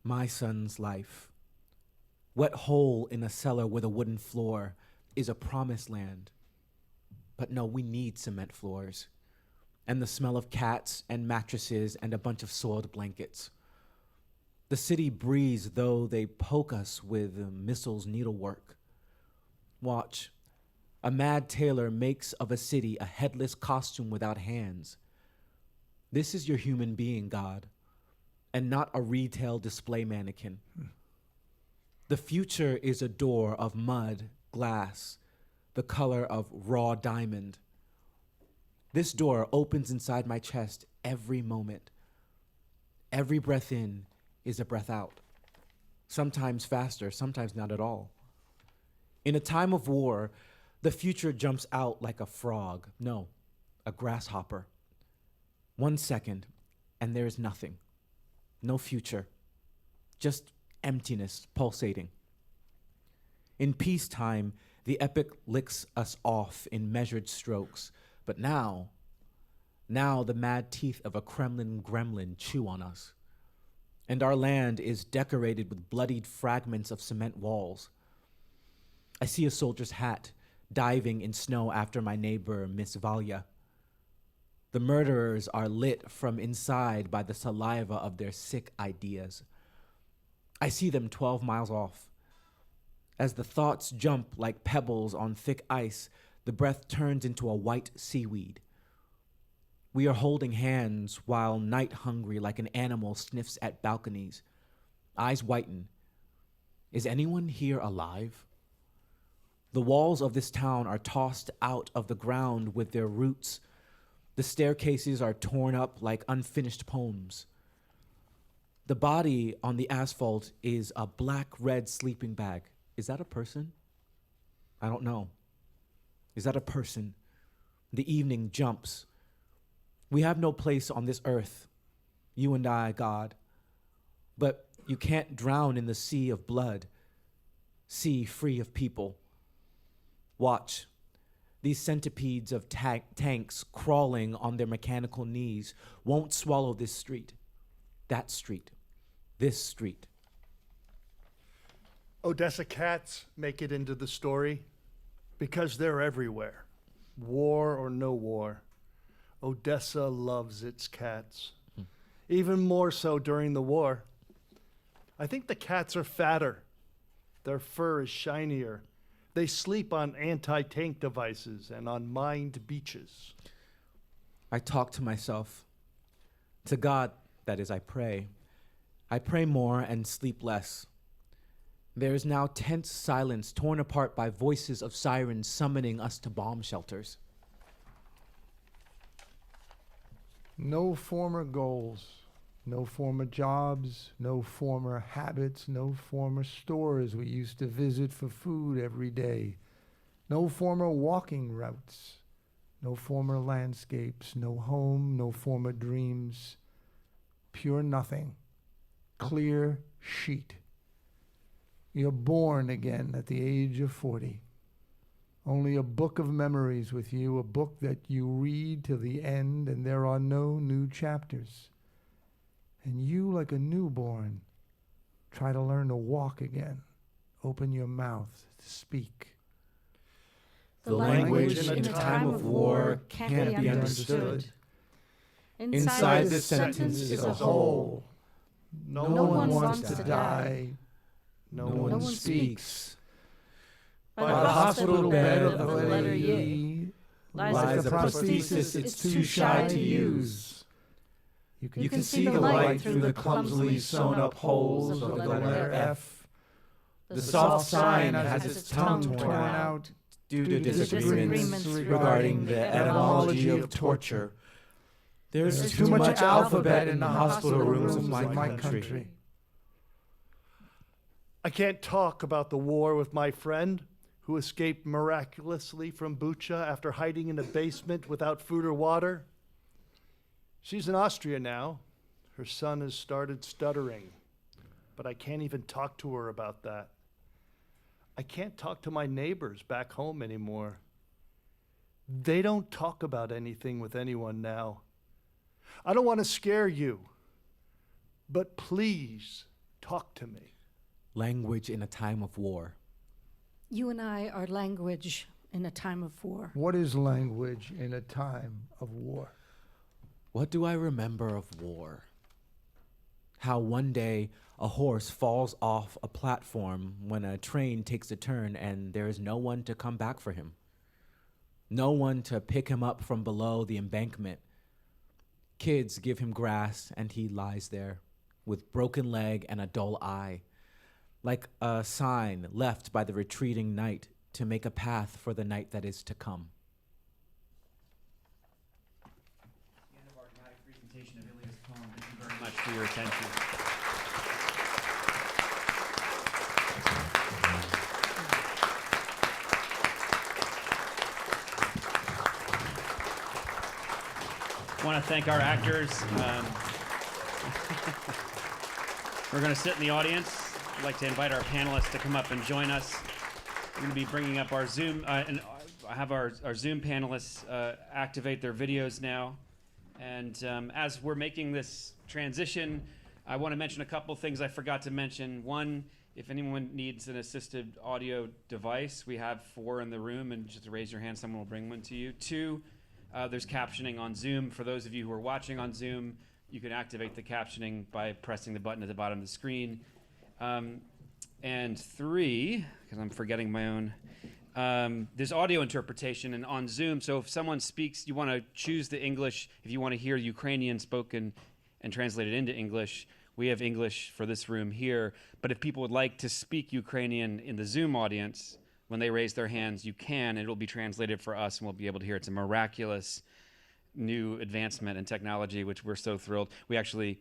my son's life. Wet hole in a cellar with a wooden floor is a promised land. But no, we need cement floors and the smell of cats and mattresses and a bunch of soiled blankets. The city breathes though they poke us with missiles needlework. Watch. A mad tailor makes of a city a headless costume without hands. This is your human being, God, and not a retail display mannequin. The future is a door of mud, glass, the color of raw diamond. This door opens inside my chest every moment. Every breath in is a breath out. Sometimes faster, sometimes not at all. In a time of war, the future jumps out like a frog. No, a grasshopper. 1 second, and there is nothing. No future. Just emptiness pulsating. In peacetime, the epic licks us off in measured strokes. But now the mad teeth of a Kremlin gremlin chew on us. And our land is decorated with bloodied fragments of cement walls. I see a soldier's hat diving in snow after my neighbor, Miss Valya. The murderers are lit from inside by the saliva of their sick ideas. I see them 12 miles off. As the thoughts jump like pebbles on thick ice, the breath turns into a white seaweed. We are holding hands while night hungry like an animal sniffs at balconies. Eyes whiten. Is anyone here alive? The walls of this town are tossed out of the ground with their roots. The staircases are torn up like unfinished poems. The body on the asphalt is a black-red sleeping bag. Is that a person? I don't know. Is that a person? The evening jumps. We have no place on this earth, you and I, God. But you can't drown in the sea of blood, sea free of people. Watch. These centipedes of tanks crawling on their mechanical knees won't swallow this street, that street, this street. Odessa cats make it into the story because they're everywhere. War or no war, Odessa loves its cats. Even more so during the war. I think the cats are fatter. Their fur is shinier. They sleep on anti-tank devices and on mined beaches. I talk to myself. To God, that is, I pray. I pray more and sleep less. There is now tense silence torn apart by voices of sirens summoning us to bomb shelters. No former goals, no former jobs, no former habits, no former stores we used to visit for food every day, no former walking routes, no former landscapes, no home, no former dreams. Pure nothing. Clear sheet. You're born again at the age of 40. Only a book of memories with you, a book that you read to the end and there are no new chapters. And you, like a newborn, try to learn to walk again. Open your mouth to speak. The language in a time of war can't be understood. Inside this sentence is a hole. No one wants to die. No one speaks. By the hospital bed of the letter Y lies a prosthesis it's too shy to use. You can see the light through the clumsily sewn up holes of the letter F. The soft sign has its tongue torn out Due to disagreements regarding the etymology of torture. There's too much alphabet in the hospital rooms of my country. I can't talk about the war with my friend who escaped miraculously from Bucha after hiding in a basement without food or water. She's in Austria now. Her son has started stuttering, but I can't even talk to her about that. I can't talk to my neighbors back home anymore. They don't talk about anything with anyone now. I don't want to scare you, but please talk to me. Language in a time of war. You and I are language in a time of war. What is language in a time of war? What do I remember of war? How one day a horse falls off a platform when a train takes a turn and there is no one to come back for him. No one to pick him up from below the embankment. Kids give him grass and he lies there with broken leg and a dull eye, like a sign left by the retreating night to make a path for the night that is to come. The end of our dramatic presentation of Ilya's poem. Thank you very much for your attention. I want to thank our actors. We're going to sit in the audience. I'd like to invite our panelists to come up and join us. We're going to be bringing up our Zoom, and I have our Zoom panelists activate their videos now. And as we're making this transition, I want to mention a couple things I forgot to mention. One, if anyone needs an assisted audio device, we have 4 in the room, and just raise your hand, someone will bring one to you. 2, there's captioning on Zoom. For those of you who are watching on Zoom, you can activate the captioning by pressing the button at the bottom of the screen. And 3, because I'm forgetting my own, there's audio interpretation and on Zoom. So if someone speaks, you want to choose the English. If you want to hear Ukrainian spoken and translated into English, we have English for this room here. But if people would like to speak Ukrainian in the Zoom audience, when they raise their hands, you can. It'll be translated for us, and we'll be able to hear. It's a miraculous new advancement in technology, which we're so thrilled. We actually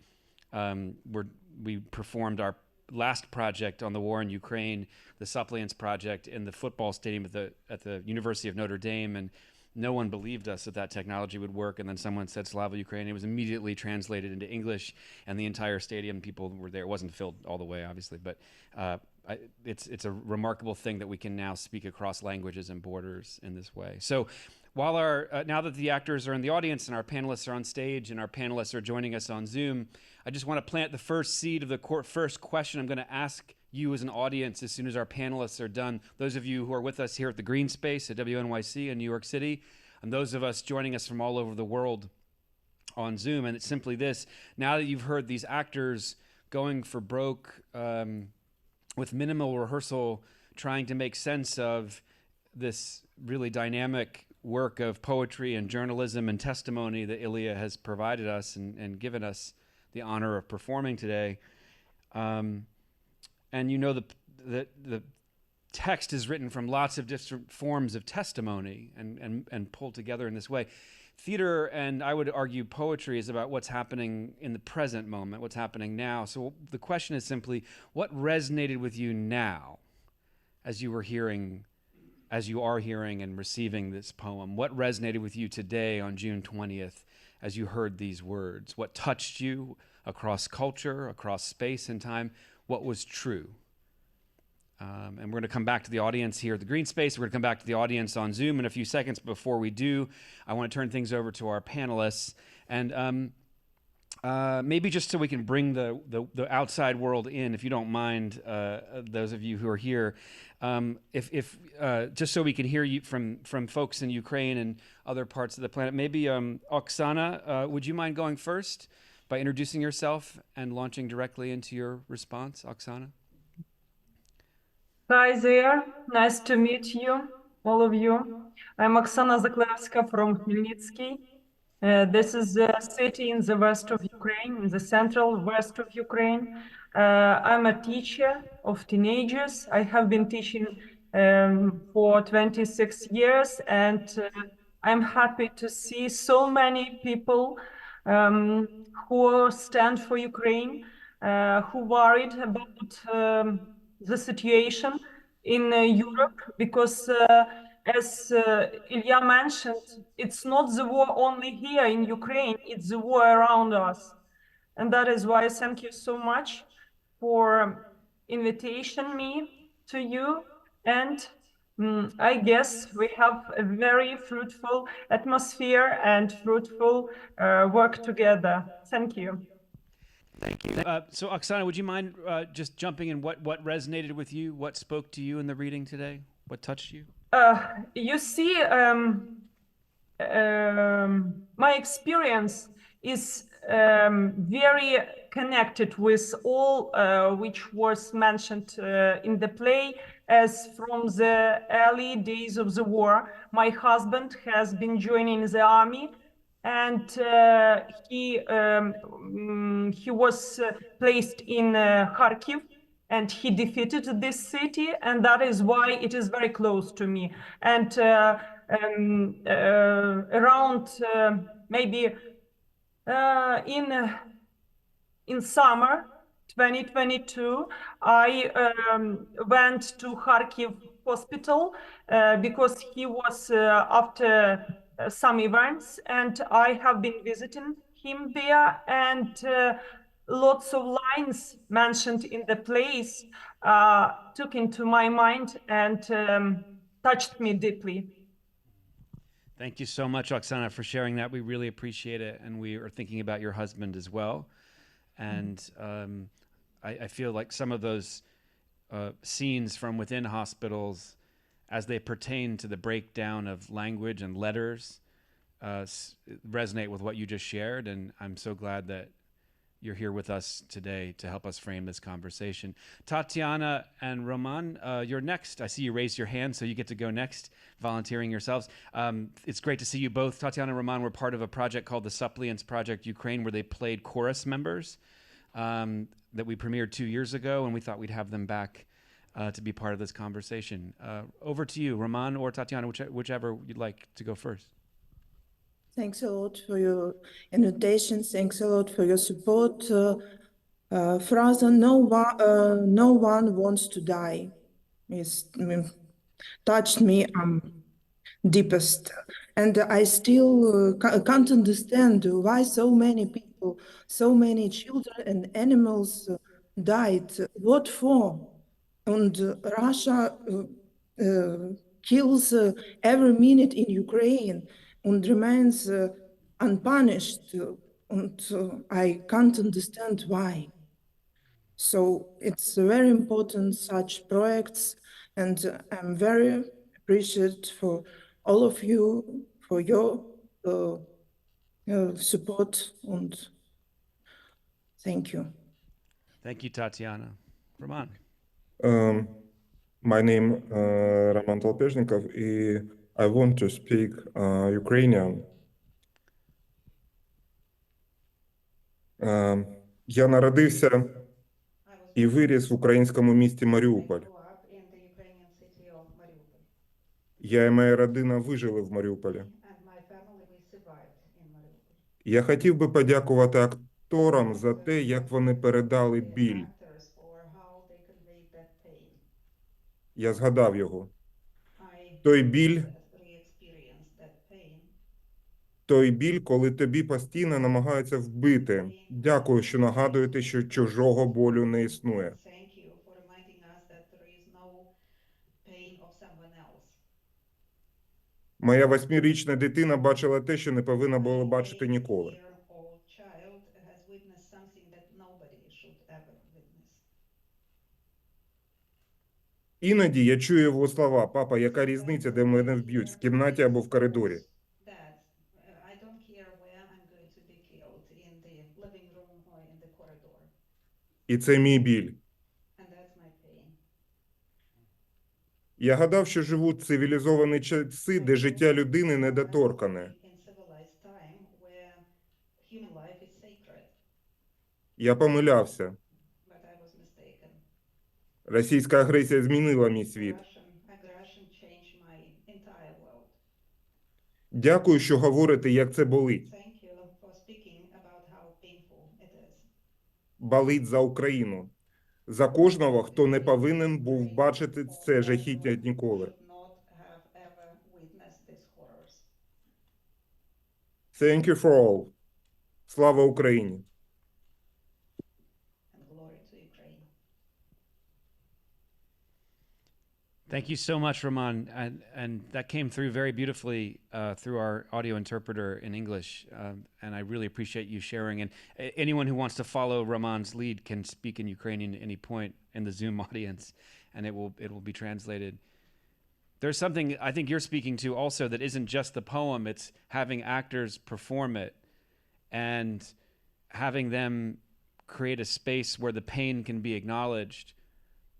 we performed our last project on the war in Ukraine, the Suppliants Project, in the football stadium at the University of Notre Dame, and no one believed us that technology would work. And then someone said Slava Ukraine. It was immediately translated into English, and the entire stadium, people were there. It wasn't filled all the way, obviously, but it's a remarkable thing that we can now speak across languages and borders in this way. So while now that the actors are in the audience and our panelists are on stage and our panelists are joining us on Zoom, I just want to plant the first seed of the first question I'm going to ask you as an audience as soon as our panelists are done. Those of you who are with us here at the Greene Space at WNYC in New York City, and those of us joining us from all over the world on Zoom. And it's simply this: now that you've heard these actors going for broke with minimal rehearsal, trying to make sense of this really dynamic work of poetry and journalism and testimony that Ilya has provided us and given us the honor of performing today. And you know, the text is written from lots of different forms of testimony and pulled together in this way. Theater, and I would argue poetry, is about what's happening in the present moment, what's happening now. So the question is simply, what resonated with you now as you are hearing and receiving this poem? What resonated with you today on June 20th as you heard these words? What touched you across culture, across space and time? What was true? And we're going to come back to the audience here at the Greene Space. We're going to come back to the audience on Zoom in a few seconds. Before we do, I want to turn things over to our panelists. And maybe just so we can bring the outside world in, if you don't mind, those of you who are here, if just so we can hear you from folks in Ukraine and other parts of the planet, maybe Oksana, would you mind going first by introducing yourself and launching directly into your response? Oksana? Hi there, nice to meet you, all of you. I'm Oana Zaka from Khmelnytsky. This is a city in the west of Ukraine, in the central west of Ukraine. I'm a teacher of teenagers. I have been teaching for 26 years, and I'm happy to see so many people who stand for Ukraine, who worried about the situation in Europe, because as Ilya mentioned, it's not the war only here in Ukraine, it's the war around us. And that is why thank you so much for invitation me to you. And I guess we have a very fruitful atmosphere and fruitful work together. Thank you. Thank you. So, Oksana, would you mind just jumping in? What resonated with you? What spoke to you in the reading today? What touched you? You see, my experience is very connected with all which was mentioned in the play, as from the early days of the war. My husband has been joining the army, and he was placed in Kharkiv, and he defeated this city, and that is why it is very close to me. And around maybe in summer 2022, I went to Kharkiv hospital because he was after some events, and I have been visiting him there, and lots of lines mentioned in the place took into my mind and touched me deeply. Thank you so much, Oksana, for sharing that. We really appreciate it, and we are thinking about your husband as well. And I feel like some of those scenes from within hospitals, as they pertain to the breakdown of language and letters, resonate with what you just shared. And I'm so glad that you're here with us today to help us frame this conversation. Tatiana and Roman, you're next. I see you raised your hand, so you get to go next, volunteering yourselves. It's great to see you both. Tatiana and Roman were part of a project called the Suppliants Project Ukraine, where they played chorus members that we premiered 2 years ago, and we thought we'd have them back to be part of this conversation. Over to you, Roman or Tatiana, whichever you'd like to go first. Thanks a lot for your invitation. Thanks a lot for your support. Phrase, no one wants to die, touched me deepest. And I still can't understand why so many people, so many children and animals died. What for? And Russia kills every minute in Ukraine and remains unpunished, and I can't understand why. So it's very important, such projects, and I'm very appreciative for all of you, for your support, and thank you. Thank you, Tatiana. Roman. My name Roman Tolpezhnikov, and I want to speak Ukrainian. Я народився і виріс в українському місті Маріуполь. Я і моя родина вижили в Маріуполі. Я хотів би подякувати акторам за те, як вони передали біль. Я згадав його. Той біль, коли тобі постійно намагаються вбити. Дякую, що нагадуєте, що чужого болю не існує. Моя 8-річна дитина бачила те, що не повинна була бачити ніколи. Іноді я чую його слова: «Папа, яка різниця, де мене вб'ють, в кімнаті або в коридорі?» І це мій біль. Я гадав, що живу в цивілізовані часи, де життя людини недоторкане. Я помилявся. Російська агресія змінила мій світ. Дякую, що говорите, як це болить. Болить за Україну. За кожного, хто не повинен був бачити це жахіття ніколи. Thank you for all. Слава Україні! Thank you so much, Roman. And that came through very beautifully through our audio interpreter in English. And I really appreciate you sharing. And anyone who wants to follow Roman's lead can speak in Ukrainian at any point in the Zoom audience, and it will be translated. There's something I think you're speaking to also that isn't just the poem, it's having actors perform it and having them create a space where the pain can be acknowledged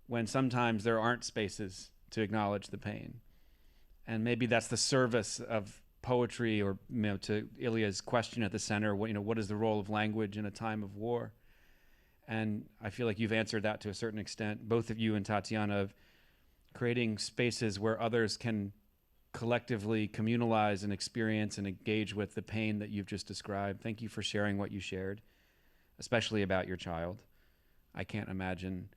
when sometimes there aren't spaces to acknowledge the pain. And maybe that's the service of poetry, or to Ilya's question at the center, what is the role of language in a time of war? And I feel like you've answered that to a certain extent, both of you and Tatiana, of creating spaces where others can collectively communalize and experience and engage with the pain that you've just described. Thank you for sharing what you shared, especially about your child. I can't imagine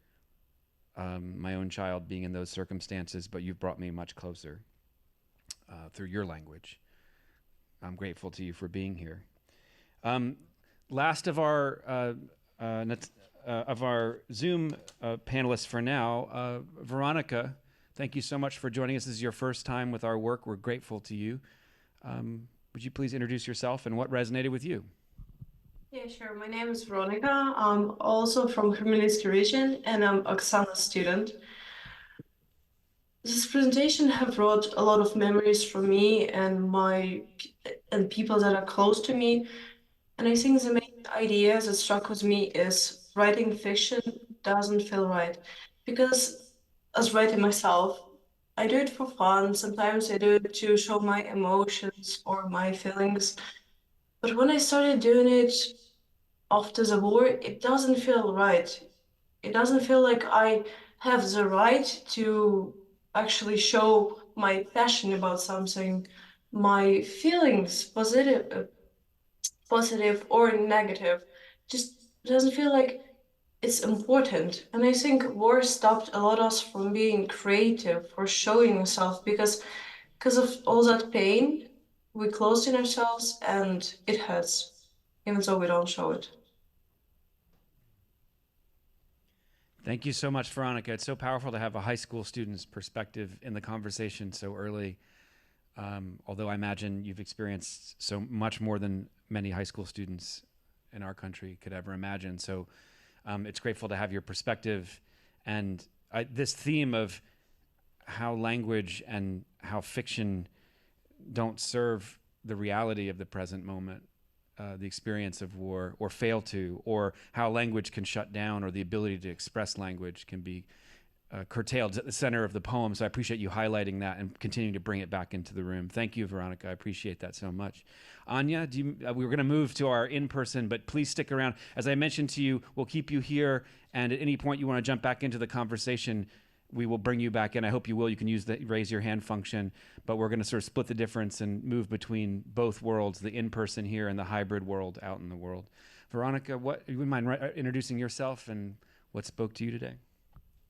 my own child being in those circumstances, but you've brought me much closer through your language. I'm grateful to you for being here. Last of our Zoom panelists for now, Veronica, thank you so much for joining us. This is your first time with our work. We're grateful to you. Would you please introduce yourself and what resonated with you? Yeah, sure. My name is Veronica. I'm also from Khmelnytsky region, and I'm Oksana's student. This presentation have brought a lot of memories for me and people that are close to me. And I think the main idea that struck with me is writing fiction doesn't feel right. Because as writing myself, I do it for fun. Sometimes I do it to show my emotions or my feelings. But when I started doing it after the war, it doesn't feel right. It doesn't feel like I have the right to actually show my passion about something, my feelings, positive or negative. Just doesn't feel like it's important. And I think war stopped a lot of us from being creative or showing ourselves because of all that pain. We closed in ourselves and it hurts, even though we don't show it. Thank you so much, Veronica. It's so powerful to have a high school student's perspective in the conversation so early. Although I imagine you've experienced so much more than many high school students in our country could ever imagine. So it's grateful to have your perspective. And this theme of how language and how fiction don't serve the reality of the present moment, the experience of war, or fail to, or how language can shut down, or the ability to express language can be curtailed at the center of the poem. So I appreciate you highlighting that and continuing to bring it back into the room. Thank you, Veronica. I appreciate that so much. Anya, we were going to move to our in-person, but please stick around. As I mentioned to you, we'll keep you here, and at any point you want to jump back into the conversation, we will bring you back in. I hope you will. You can use the raise your hand function, but we're going to sort of split the difference and move between both worlds, the in-person here and the hybrid world out in the world. Veronica, would you mind introducing yourself and what spoke to you today?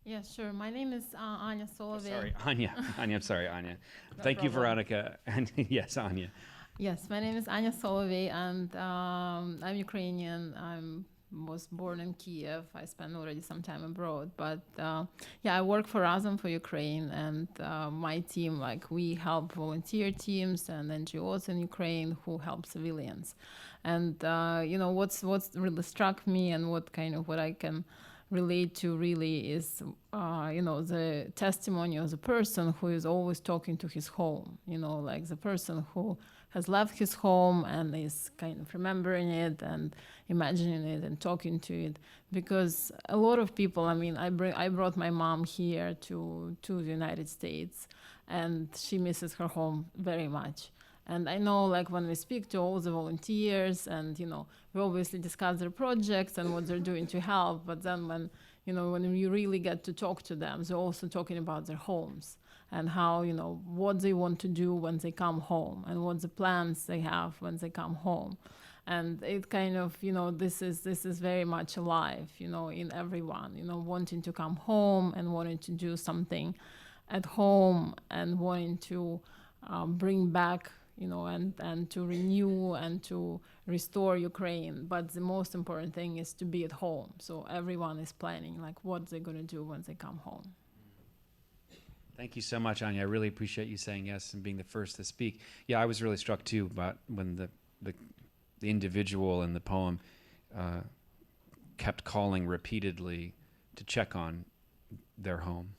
Yeah, sure. My name is Anya Solovey. Sorry, Anya. Anya, I'm sorry, Anya. No Thank you, problem. Veronica. And yes, Anya. Yes, my name is Anya Solovey, and I'm Ukrainian. Was born in Kiev. I spent already some time abroad, but yeah, I work for Razum for Ukraine, and my team, like, we help volunteer teams and NGOs in Ukraine who help civilians. And you know, what's really struck me and what I can relate to really is you know, the testimony of the person who is always talking to his home, you know, like the person who has left his home and is kind of remembering it and imagining it and talking to it. Because a lot of people, I mean, I brought my mom here to the United States, and she misses her home very much. And I know, like, when we speak to all the volunteers, and, you know, we obviously discuss their projects and what they're doing to help, but then when you really get to talk to them, they're also talking about their homes and how, you know, what they want to do when they come home and what the plans they have when they come home. And it kind of, you know, this is very much alive, you know, in everyone, you know, wanting to come home and wanting to do something at home and wanting to bring back, you know, and to renew and to restore Ukraine. But the most important thing is to be at home. So everyone is planning, like, what they're going to do when they come home. Thank you so much, Anya. I really appreciate you saying yes and being the first to speak. Yeah, I was really struck too about when the individual in the poem kept calling repeatedly to check on their home.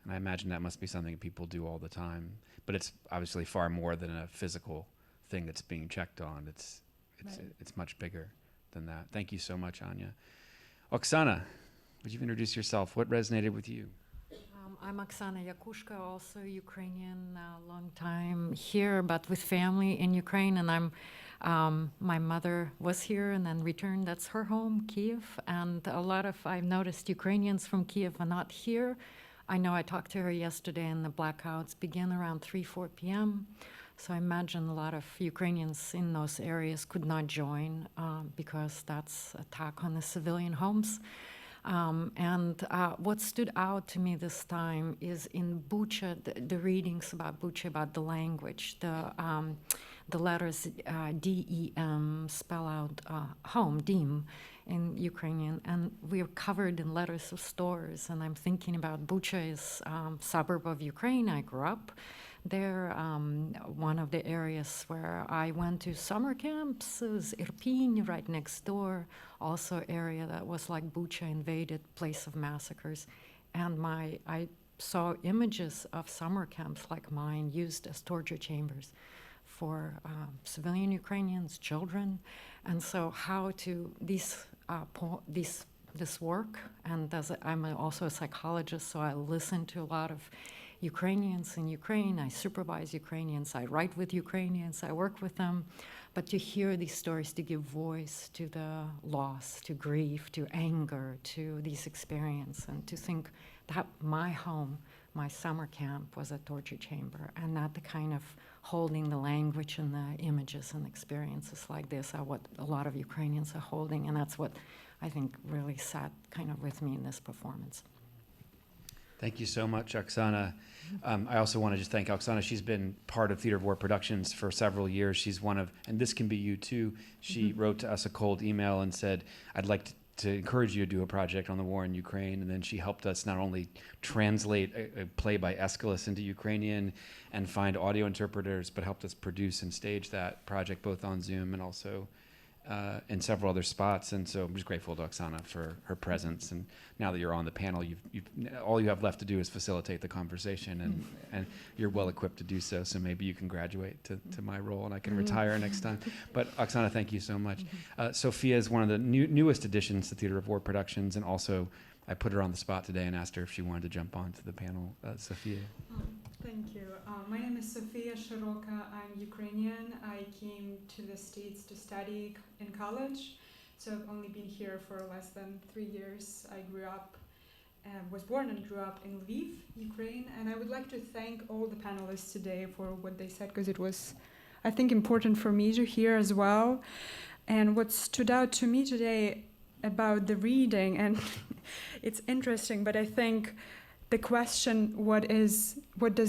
And I imagine that must be something people do all the time. But it's obviously far more than a physical thing that's being checked on. It's much bigger than that. Thank you so much, Anya. Oksana, would you introduce yourself? What resonated with you? I'm Oksana Yakushka, also Ukrainian, long time here, but with family in Ukraine. And my mother was here and then returned. That's her home, Kiev. And I've noticed Ukrainians from Kiev are not here. I know I talked to her yesterday, and the blackouts began around 3-4 p.m. So I imagine a lot of Ukrainians in those areas could not join because that's attack on the civilian homes. And what stood out to me this time is in Bucha, the readings about Bucha, about the language, the letters D-E-M spell out home, dim, in Ukrainian, and we're covered in letters of stores. And I'm thinking about Bucha is suburb of Ukraine. I grew up there. One of the areas where I went to summer camps was Irpin, right next door. Also area that was like Bucha, invaded, place of massacres. And I saw images of summer camps like mine used as torture chambers for civilian Ukrainians, children. And so how to this work, and I'm also a psychologist, so I listen to a lot of Ukrainians in Ukraine. I supervise Ukrainians. I write with Ukrainians. I work with them. But to hear these stories, to give voice to the loss, to grief, to anger, to these experiences, and to think that my home, my summer camp, was a torture chamber, and not the kind of holding the language and the images and experiences like this are what a lot of Ukrainians are holding, and that's what I think really sat kind of with me in this performance. Thank you so much, Oksana. I also want to just thank Oksana. She's been part of Theater of War Productions for several years. She's one of, and this can be you too, she wrote to us a cold email and said, I'd like to encourage you to do a project on the war in Ukraine. And then she helped us not only translate a play by Aeschylus into Ukrainian and find audio interpreters, but helped us produce and stage that project both on Zoom and also in several other spots. And so I'm just grateful to Oksana for her presence. And now that you're on the panel, all you have left to do is facilitate the conversation, and you're well equipped to do so. So maybe you can graduate to my role and I can retire next time. But Oksana, thank you so much. Sophia is one of the newest additions to Theater of War Productions, and also I put her on the spot today and asked her if she wanted to jump onto the panel. Sophia. Thank you. My name is Sofia Shiroka. I'm Ukrainian. I came to the States to study in college, so I've only been here for less than 3 years. I was born and grew up in Lviv, Ukraine, and I would like to thank all the panelists today for what they said, because it was, I think, important for me to hear as well. And what stood out to me today about the reading, and it's interesting, but I think the question, what does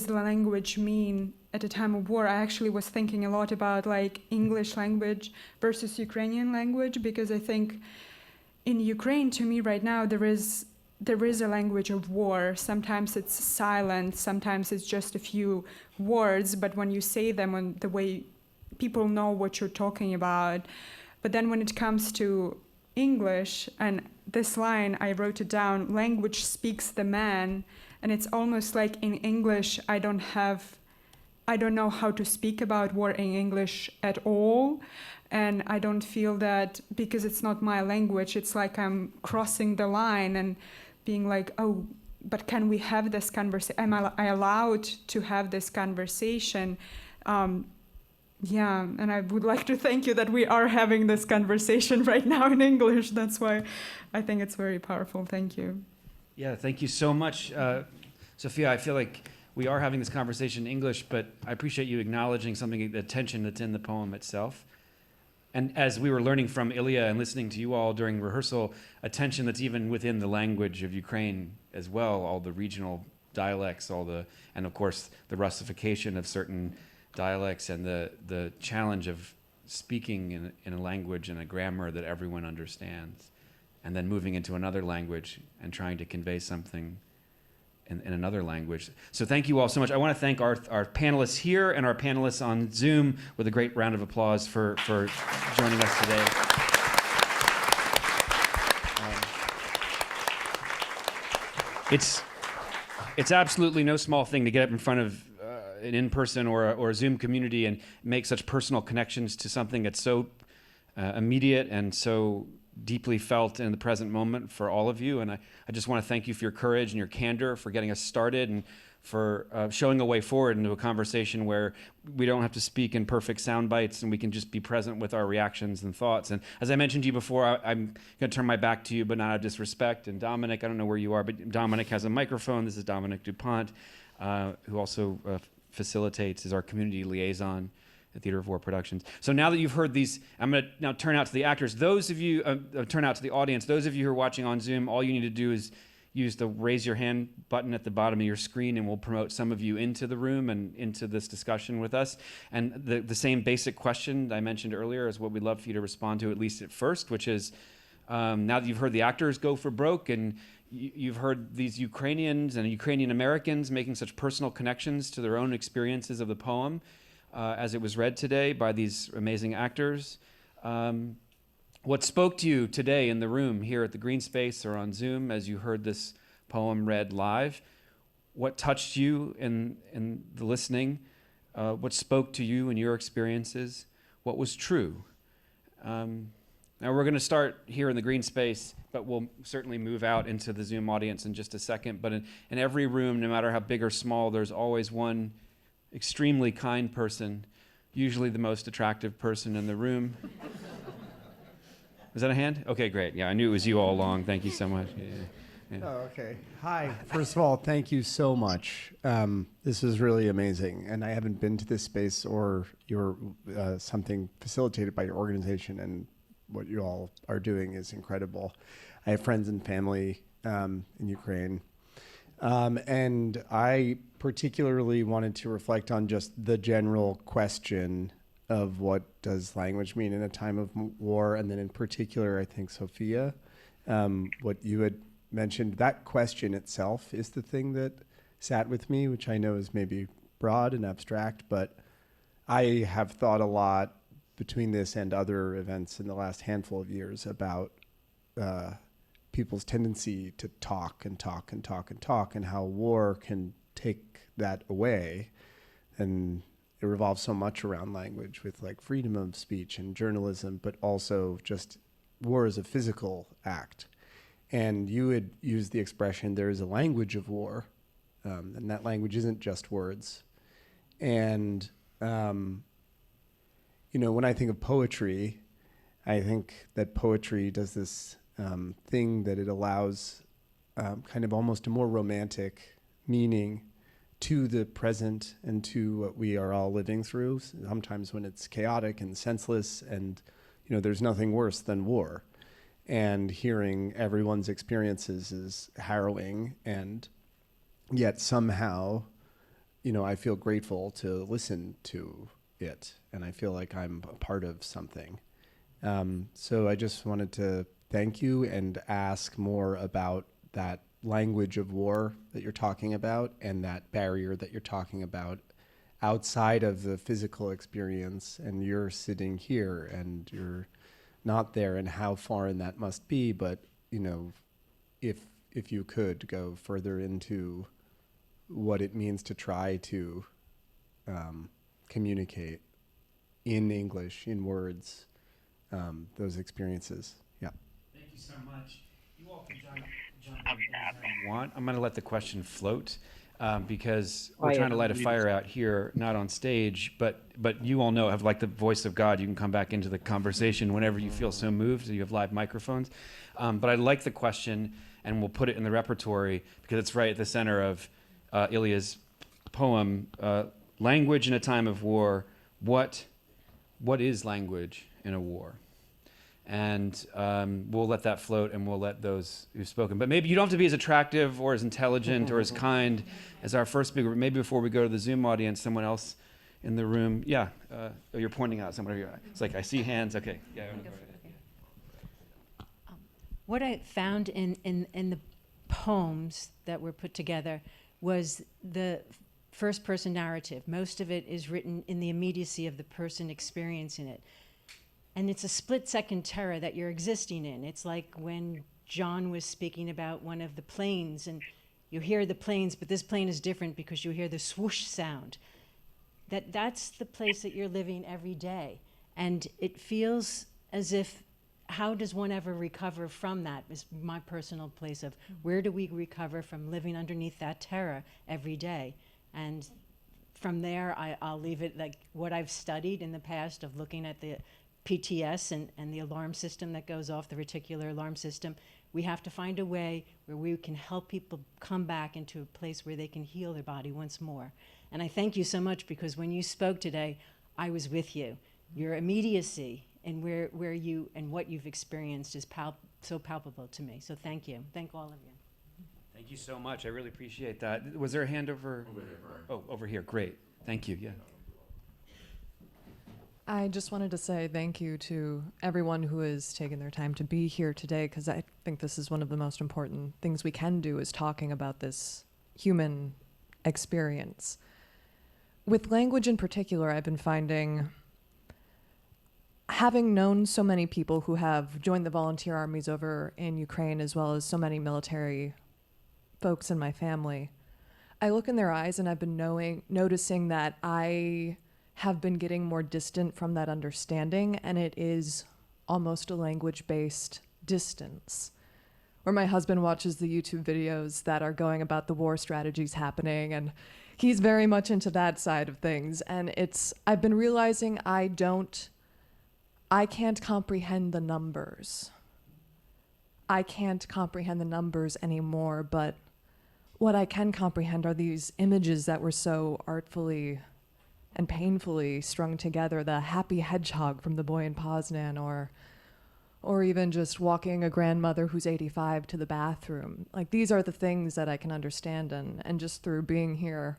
the language mean at a time of war? I actually was thinking a lot about like English language versus Ukrainian language, because I think in Ukraine, to me right now, there is a language of war. Sometimes it's silent, sometimes it's just a few words, but when you say them in the way people know what you're talking about. But then when it comes to English, and this line, I wrote it down, language speaks the man, and it's almost like in English, I don't know how to speak about war in English at all, and I don't feel that, because it's not my language, it's like I'm crossing the line and being like, oh, but can we have this conversation? Am I allowed to have this conversation? Yeah, and I would like to thank you that we are having this conversation right now in English. That's why I think it's very powerful. Thank you. Yeah, thank you so much. Sophia, I feel like we are having this conversation in English, but I appreciate you acknowledging something, the tension that's in the poem itself. And as we were learning from Ilya and listening to you all during rehearsal, a tension that's even within the language of Ukraine as well, all the regional dialects, and of course the Russification of certain dialects, and the challenge of speaking in a language and a grammar that everyone understands, and then moving into another language and trying to convey something in another language. So thank you all so much. I want to thank our panelists here and our panelists on Zoom with a great round of applause for joining us today. It's absolutely no small thing to get up in front of an in-person or a Zoom community and make such personal connections to something that's so immediate and so deeply felt in the present moment for all of you. And I just want to thank you for your courage and your candor, for getting us started, and for showing a way forward into a conversation where we don't have to speak in perfect sound bites, and we can just be present with our reactions and thoughts. And as I mentioned to you before, I'm going to turn my back to you, but not out of disrespect. And Dominic, I don't know where you are, but Dominic has a microphone. This is Dominic DuPont, who also facilitates, is our community liaison at Theater of War Productions. So now that you've heard these, I'm going to now turn out to the actors. Those of you, turn out to the audience. Those of you who are watching on Zoom, all you need to do is use the raise your hand button at the bottom of your screen, and we'll promote some of you into the room and into this discussion with us. And the same basic question I mentioned earlier is what we'd love for you to respond to, at least at first, which is, now that you've heard the actors go for broke, and you've heard these Ukrainians and Ukrainian-Americans making such personal connections to their own experiences of the poem, as it was read today by these amazing actors. What spoke to you today in the room here at the Greene Space or on Zoom as you heard this poem read live? What touched you in the listening? What spoke to you in your experiences? What was true? Now we're going to start here in the Greene Space, but we'll certainly move out into the Zoom audience in just a second. But in every room, no matter how big or small, there's always one extremely kind person, usually the most attractive person in the room. Was that a hand? Okay, great. Yeah, I knew it was you all along. Thank you so much. Yeah. Oh, okay. Hi. First of all, thank you so much. This is really amazing. And I haven't been to this space or your something facilitated by your organization, and what you all are doing is incredible. I have friends and family in Ukraine. And I particularly wanted to reflect on just the general question of what does language mean in a time of war, and then in particular, I think, Sophia, what you had mentioned, that question itself is the thing that sat with me, which I know is maybe broad and abstract, but I have thought a lot between this and other events in the last handful of years about people's tendency to talk and talk and talk and talk, and how war can take that away. And it revolves so much around language, with like freedom of speech and journalism, but also just war is a physical act. And you had used the expression, there is a language of war, and that language isn't just words. And, when I think of poetry, I think that poetry does this thing that it allows kind of almost a more romantic meaning to the present and to what we are all living through. Sometimes when it's chaotic and senseless and, there's nothing worse than war. And hearing everyone's experiences is harrowing, and yet somehow, I feel grateful to listen to it, and I feel like I'm a part of something. So I just wanted to thank you and ask more about that language of war that you're talking about and that barrier that you're talking about outside of the physical experience, and you're sitting here and you're not there, and how foreign that must be. But if you could go further into what it means to try to communicate in English, in words, those experiences. Yeah. Thank you so much. You all can jump in anytime you want. I'm going to let the question float because we're trying to light a fire out here, not on stage, but you all know, have like the voice of God. You can come back into the conversation whenever you feel so moved. You have live microphones. But I like the question, and we'll put it in the repertory because it's right at the center of Ilya's poem, Language in a Time of War. What is language in a war? And we'll let that float, and we'll let those who've spoken. But maybe you don't have to be as attractive or as intelligent or as kind as our first speaker. But maybe before we go to the Zoom audience, someone else in the room. Yeah, you're pointing out someone. It's like I see hands. Okay. Yeah. What I found in the poems that were put together was the first-person narrative. Most of it is written in the immediacy of the person experiencing it. And it's a split-second terror that you're existing in. It's like when John was speaking about one of the planes, and you hear the planes, but this plane is different because you hear the swoosh sound. That's the place that you're living every day. And it feels as if, how does one ever recover from that is my personal place of where do we recover from living underneath that terror every day? And from there, I'll leave it like what I've studied in the past of looking at the PTS and the alarm system that goes off, the reticular alarm system. We have to find a way where we can help people come back into a place where they can heal their body once more. And I thank you so much, because when you spoke today, I was with you. Your immediacy and where you and what you've experienced is so palpable to me. So thank you. Thank all of you. Thank you so much. I really appreciate that. Was there a hand over? Over here. Oh, over here. Great. Thank you. Yeah. I just wanted to say thank you to everyone who has taken their time to be here today, because I think this is one of the most important things we can do, is talking about this human experience. With language in particular, I've been finding, having known so many people who have joined the volunteer armies over in Ukraine, as well as so many military folks in my family, I look in their eyes and I've been noticing that I have been getting more distant from that understanding, and it is almost a language-based distance. Where my husband watches the YouTube videos that are going about the war strategies happening, and he's very much into that side of things, and I've been realizing I can't comprehend the numbers. I can't comprehend the numbers anymore, but what I can comprehend are these images that were so artfully and painfully strung together, the happy hedgehog from The Boy in Poznan, or even just walking a grandmother who's 85 to the bathroom. Like, these are the things that I can understand, and just through being here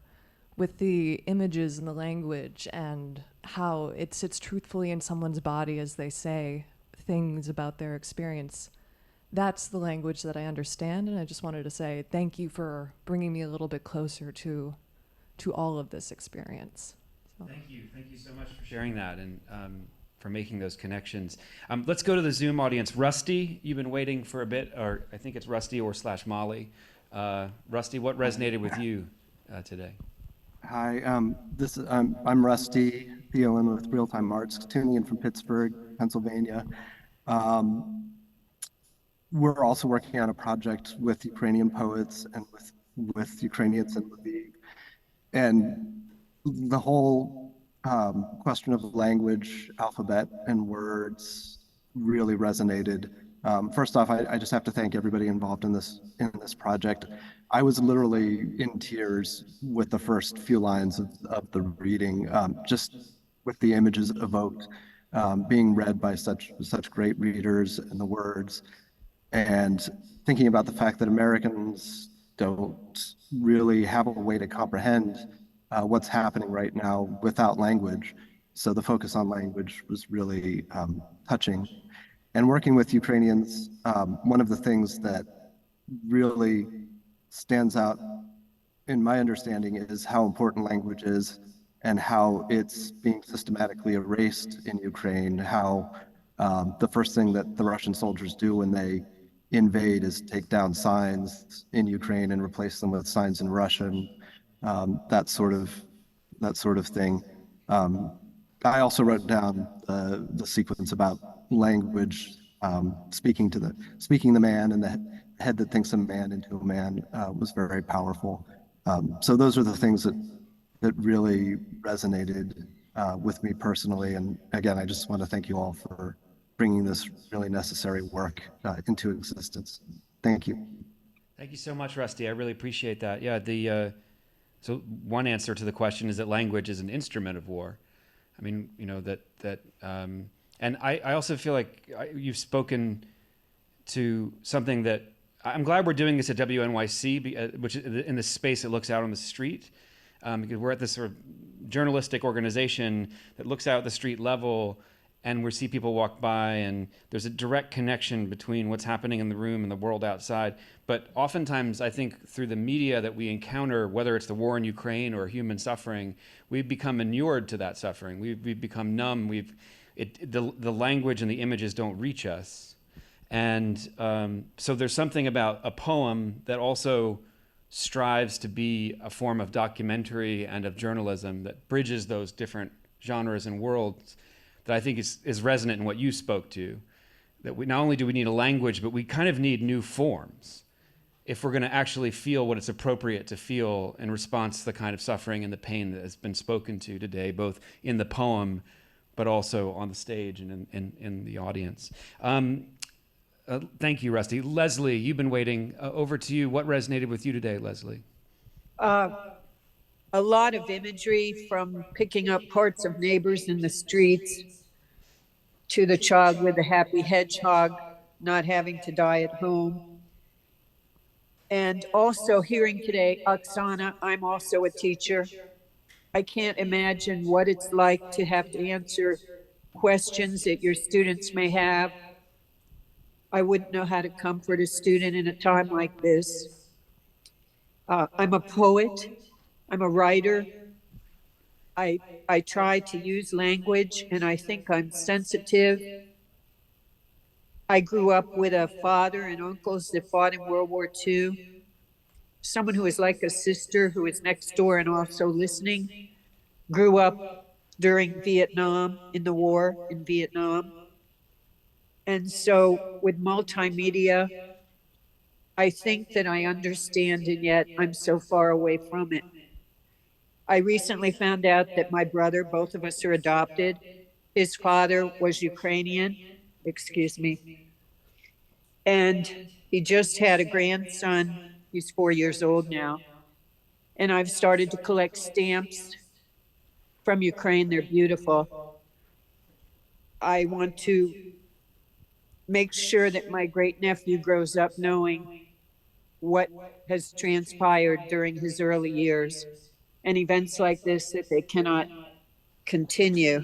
with the images and the language and how it sits truthfully in someone's body as they say things about their experience, that's the language that I understand. And I just wanted to say thank you for bringing me a little bit closer to all of this experience. Thank you so much for sharing that and for making those connections. Let's go to the Zoom audience. Rusty, you've been waiting for a bit, or I think it's Rusty or /Molly. Rusty, what resonated with you today? Hi, I'm Rusty, POM with Real Time Arts, tuning in from Pittsburgh, Pennsylvania. we're also working on a project with Ukrainian poets and with Ukrainians in Lviv. And the whole question of language, alphabet, and words really resonated. First off, I just have to thank everybody involved in this project. I was literally in tears with the first few lines of the reading, just with the images evoked, being read by such great readers and the words, and thinking about the fact that Americans don't really have a way to comprehend what's happening right now without language. So the focus on language was really touching. And working with Ukrainians, one of the things that really stands out in my understanding is how important language is and how it's being systematically erased in Ukraine, how the first thing that the Russian soldiers do when they invade is take down signs in Ukraine and replace them with signs in Russian, that sort of thing. I also wrote down the sequence about language, speaking the man, and the head that thinks a man into a man was very powerful. So those are the things that really resonated with me personally. And again, I just want to thank you all for bringing this really necessary work into existence. Thank you. Thank you so much, Rusty. I really appreciate that. Yeah, so one answer to the question is that language is an instrument of war. I mean, you know, and I also feel like you've spoken to something that I'm glad we're doing this at WNYC, which is in the space that looks out on the street, because we're at this sort of journalistic organization that looks out at the street level, and we see people walk by, and there's a direct connection between what's happening in the room and the world outside. But oftentimes, I think through the media that we encounter, whether it's the war in Ukraine or human suffering, we've become inured to that suffering. We've become numb. The language and the images don't reach us. And so there's something about a poem that also strives to be a form of documentary and of journalism that bridges those different genres and worlds that I think is resonant in what you spoke to. That we not only do we need a language, but we kind of need new forms if we're going to actually feel what it's appropriate to feel in response to the kind of suffering and the pain that has been spoken to today, both in the poem, but also on the stage and in the audience. Thank you, Rusty. Leslie, you've been waiting. Over to you. What resonated with you today, Leslie? A lot of imagery, from picking up parts of neighbors in the streets to the child with the happy hedgehog not having to die at home. And also hearing today, Oksana, I'm also a teacher. I can't imagine what it's like to have to answer questions that your students may have. I wouldn't know how to comfort a student in a time like this. I'm a poet. I'm a writer. I try to use language, and I think I'm sensitive. I grew up with a father and uncles that fought in World War II. Someone who is like a sister who is next door and also listening. Grew up during Vietnam, in the war in Vietnam. And so with multimedia, I think that I understand, and yet I'm so far away from it. I recently found out that my brother, both of us are adopted. His father was Ukrainian, and he just had a grandson. He's 4 years old now. And I've started to collect stamps from Ukraine. They're beautiful. I want to make sure that my great nephew grows up knowing what has transpired during his early years, and events like this, that they cannot continue.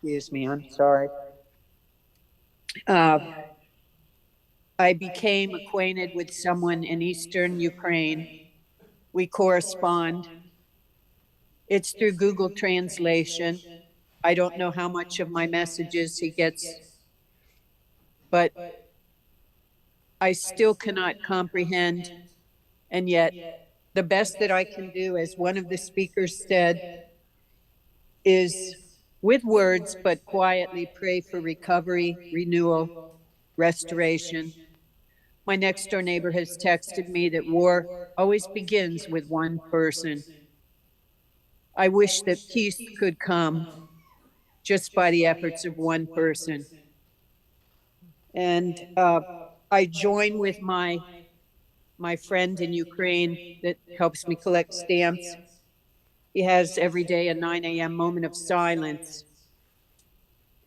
I'm sorry. I became acquainted with someone in Eastern Ukraine. We correspond. It's through Google Translation. I don't know how much of my messages he gets, but I still cannot comprehend. And yet, the best that I can do, as one of the speakers said, is with words, but quietly pray for recovery, renewal, restoration. My next door neighbor has texted me that war always begins with one person. I wish that peace could come just by the efforts of one person. And I join with my friend in Ukraine that helps me collect stamps. He has every day a 9 a.m. moment of silence.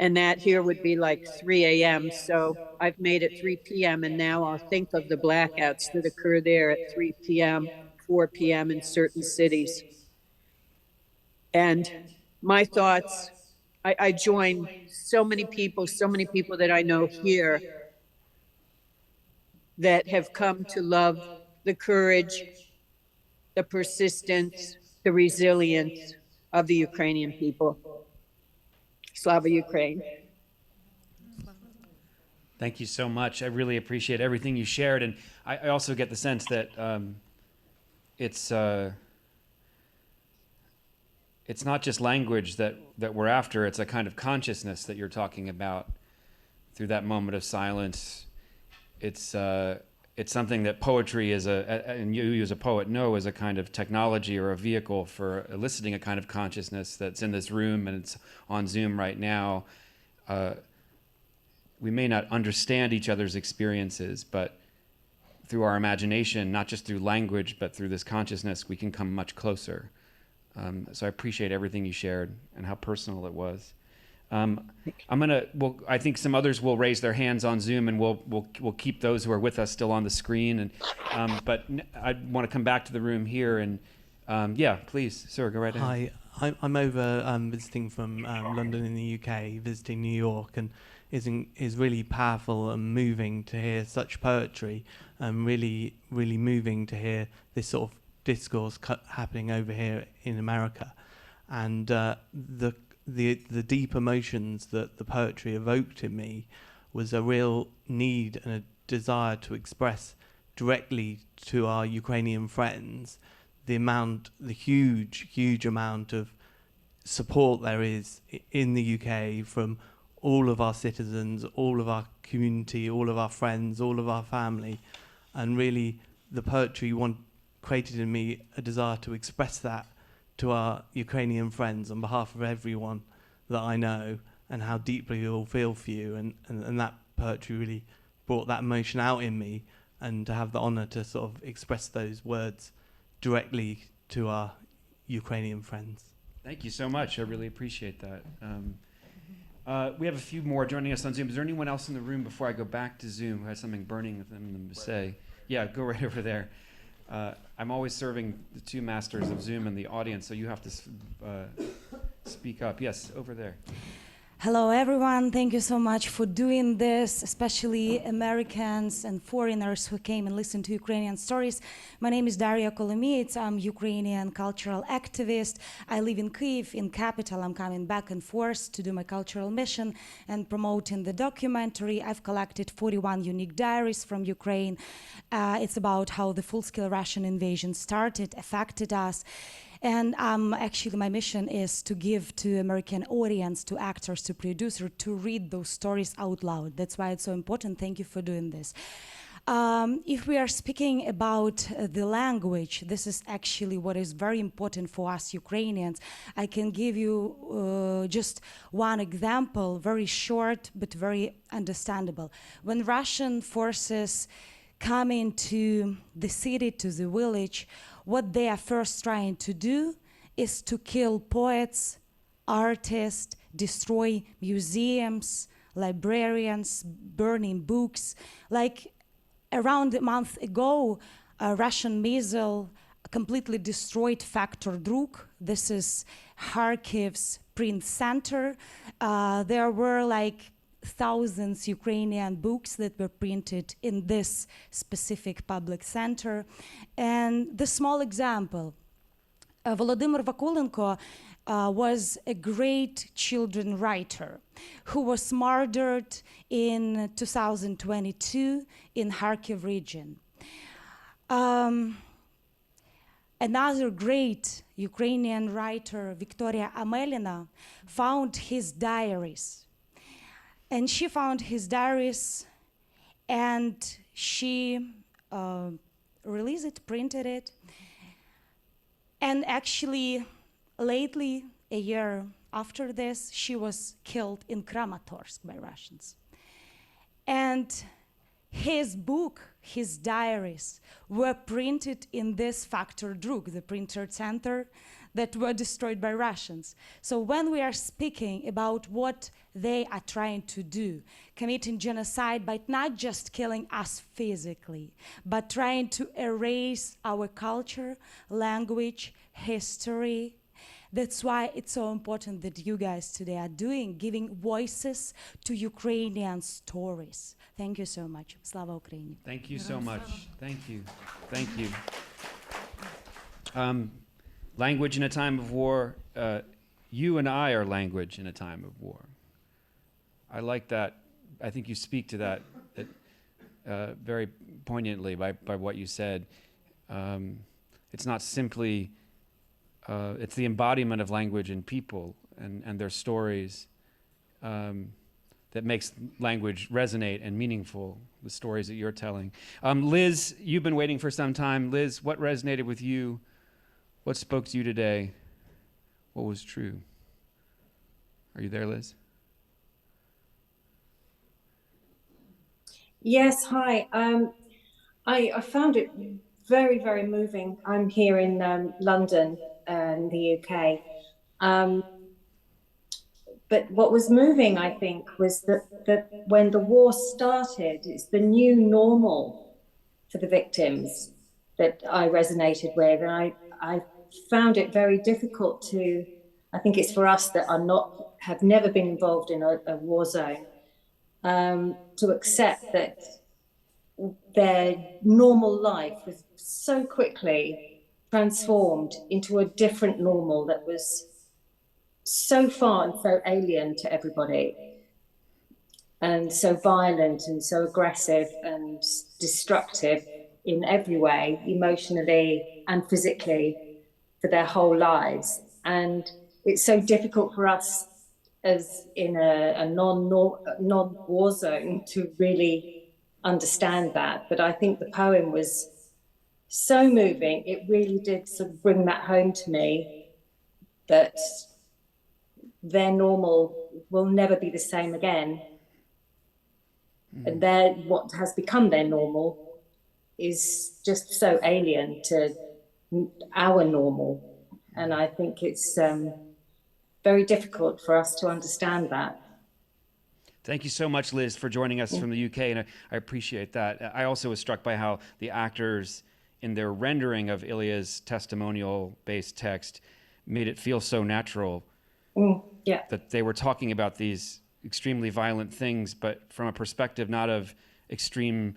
And that here would be like 3 a.m. So I've made it 3 p.m. and now I'll think of the blackouts that occur there at 3 p.m., 4 p.m. in certain cities. And my thoughts, I join so many people that I know here that have come to love the courage, the persistence, the resilience of the Ukrainian people. Slava Ukraine. Thank you so much. I really appreciate everything you shared, and I also get the sense that it's not just language that we're after. It's a kind of consciousness that you're talking about through that moment of silence. It's something that poetry is and you as a poet know is a kind of technology or a vehicle for eliciting a kind of consciousness that's in this room and it's on Zoom right now. We may not understand each other's experiences, but through our imagination, not just through language, but through this consciousness, we can come much closer. So I appreciate everything you shared and how personal it was. I think some others will raise their hands on Zoom, and we'll keep those who are with us still on the screen. And but I want to come back to the room here, and yeah, please, sir, go right ahead. Hi, I'm over visiting from London in the UK, visiting New York, and is really powerful and moving to hear such poetry, and really moving to hear this sort of discourse happening over here in America, and the deep emotions that the poetry evoked in me was a real need and a desire to express directly to our Ukrainian friends the huge amount of support there is in the UK from all of our citizens, all of our community, all of our friends, all of our family, and really the poetry created in me a desire to express that to our Ukrainian friends on behalf of everyone that I know, and how deeply we all feel for you, and that poetry really brought that emotion out in me, and to have the honor to sort of express those words directly to our Ukrainian friends. Thank you so much. I really appreciate that. We have a few more joining us on Zoom. Is there anyone else in the room before I go back to Zoom who has something burning within them to say? Yeah, go right over there. I'm always serving the two masters of Zoom in the audience, so you have to speak up. Yes, over there. Hello, everyone. Thank you so much for doing this, especially Americans and foreigners who came and listened to Ukrainian stories. My name is Daria Kolomiyets. I'm Ukrainian cultural activist. I live in Kyiv, in capital. I'm coming back and forth to do my cultural mission and promoting the documentary. I've collected 41 unique diaries from Ukraine. It's about how the full-scale Russian invasion started, affected us. And actually, my mission is to give to American audience, to actors, to producers, to read those stories out loud. That's why it's so important. Thank you for doing this. If we are speaking about the language, this is actually what is very important for us Ukrainians. I can give you just one example, very short but very understandable. When Russian forces come into the city, to the village, what they are first trying to do is to kill poets, artists, destroy museums, librarians, burning books. Like around a month ago, a Russian missile completely destroyed Factor Druk. This is Kharkiv's print center. There were like thousands Ukrainian books that were printed in this specific public center. And the small example, Volodymyr Vakulenko was a great children writer who was murdered in 2022 in Kharkiv region. Another great Ukrainian writer, Victoria Amelina, found his diaries. And she found his diaries, and she released it, printed it, and actually lately, a year after this, she was killed in Kramatorsk by Russians. And his book, his diaries, were printed in this Faktor Druk, the printer center, that were destroyed by Russians. So when we are speaking about what they are trying to do, committing genocide by not just killing us physically, but trying to erase our culture, language, history, that's why it's so important that you guys today are giving voices to Ukrainian stories. Thank you so much. Slava Ukraini. Thank you so much. Thank you. Thank you. Language in a time of war. You and I are language in a time of war. I like that. I think you speak to that very poignantly by what you said. It's not simply it's the embodiment of language in people and their stories that makes language resonate and meaningful, the stories that you're telling. Liz, you've been waiting for some time. Liz, what resonated with you? What spoke to you today? What was true? Are you there, Liz? Yes, hi. I found it very, very moving. I'm here in London, in the UK. But what was moving, I think, was that when the war started, it's the new normal for the victims that I resonated with. And I found it very difficult I think it's for us that have never been involved in a war zone, to accept that their normal life was so quickly transformed into a different normal that was so far and so alien to everybody, and so violent and so aggressive and destructive in every way, emotionally and physically, for their whole lives. And it's so difficult for us as in a non-war zone to really understand that. But I think the poem was so moving. It really did sort of bring that home to me, that their normal will never be the same again. And what has become their normal is just so alien to our normal. And I think it's very difficult for us to understand that. Thank you so much, Liz, for joining us from the UK, and I appreciate that. I also was struck by how the actors, in their rendering of Ilya's testimonial-based text, made it feel so natural. Yeah. That they were talking about these extremely violent things, but from a perspective not of extreme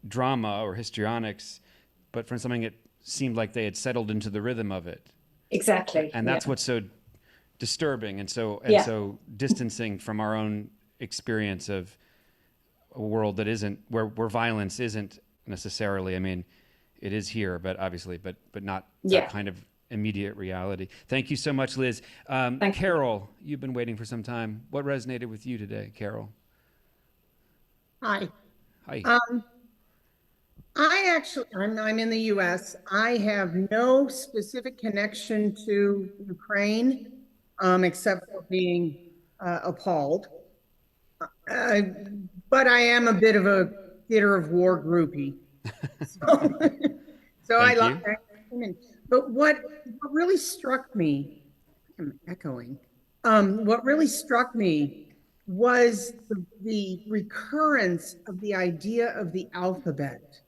drama or histrionics, but from something that seemed like they had settled into the rhythm of it. Exactly. And that's what's so disturbing and so distancing from our own experience of a world that isn't where violence isn't necessarily. I mean, it is here, but obviously, but not that kind of immediate reality. Thank you so much, Liz. Carol, you've been waiting for some time. What resonated with you today, Carol? Hi. Hi. I'm in the US. I have no specific connection to Ukraine, except for being appalled. But I am a bit of a theater of war groupie. So I love that. But what really struck me, I'm echoing, what really struck me was the recurrence of the idea of the alphabet.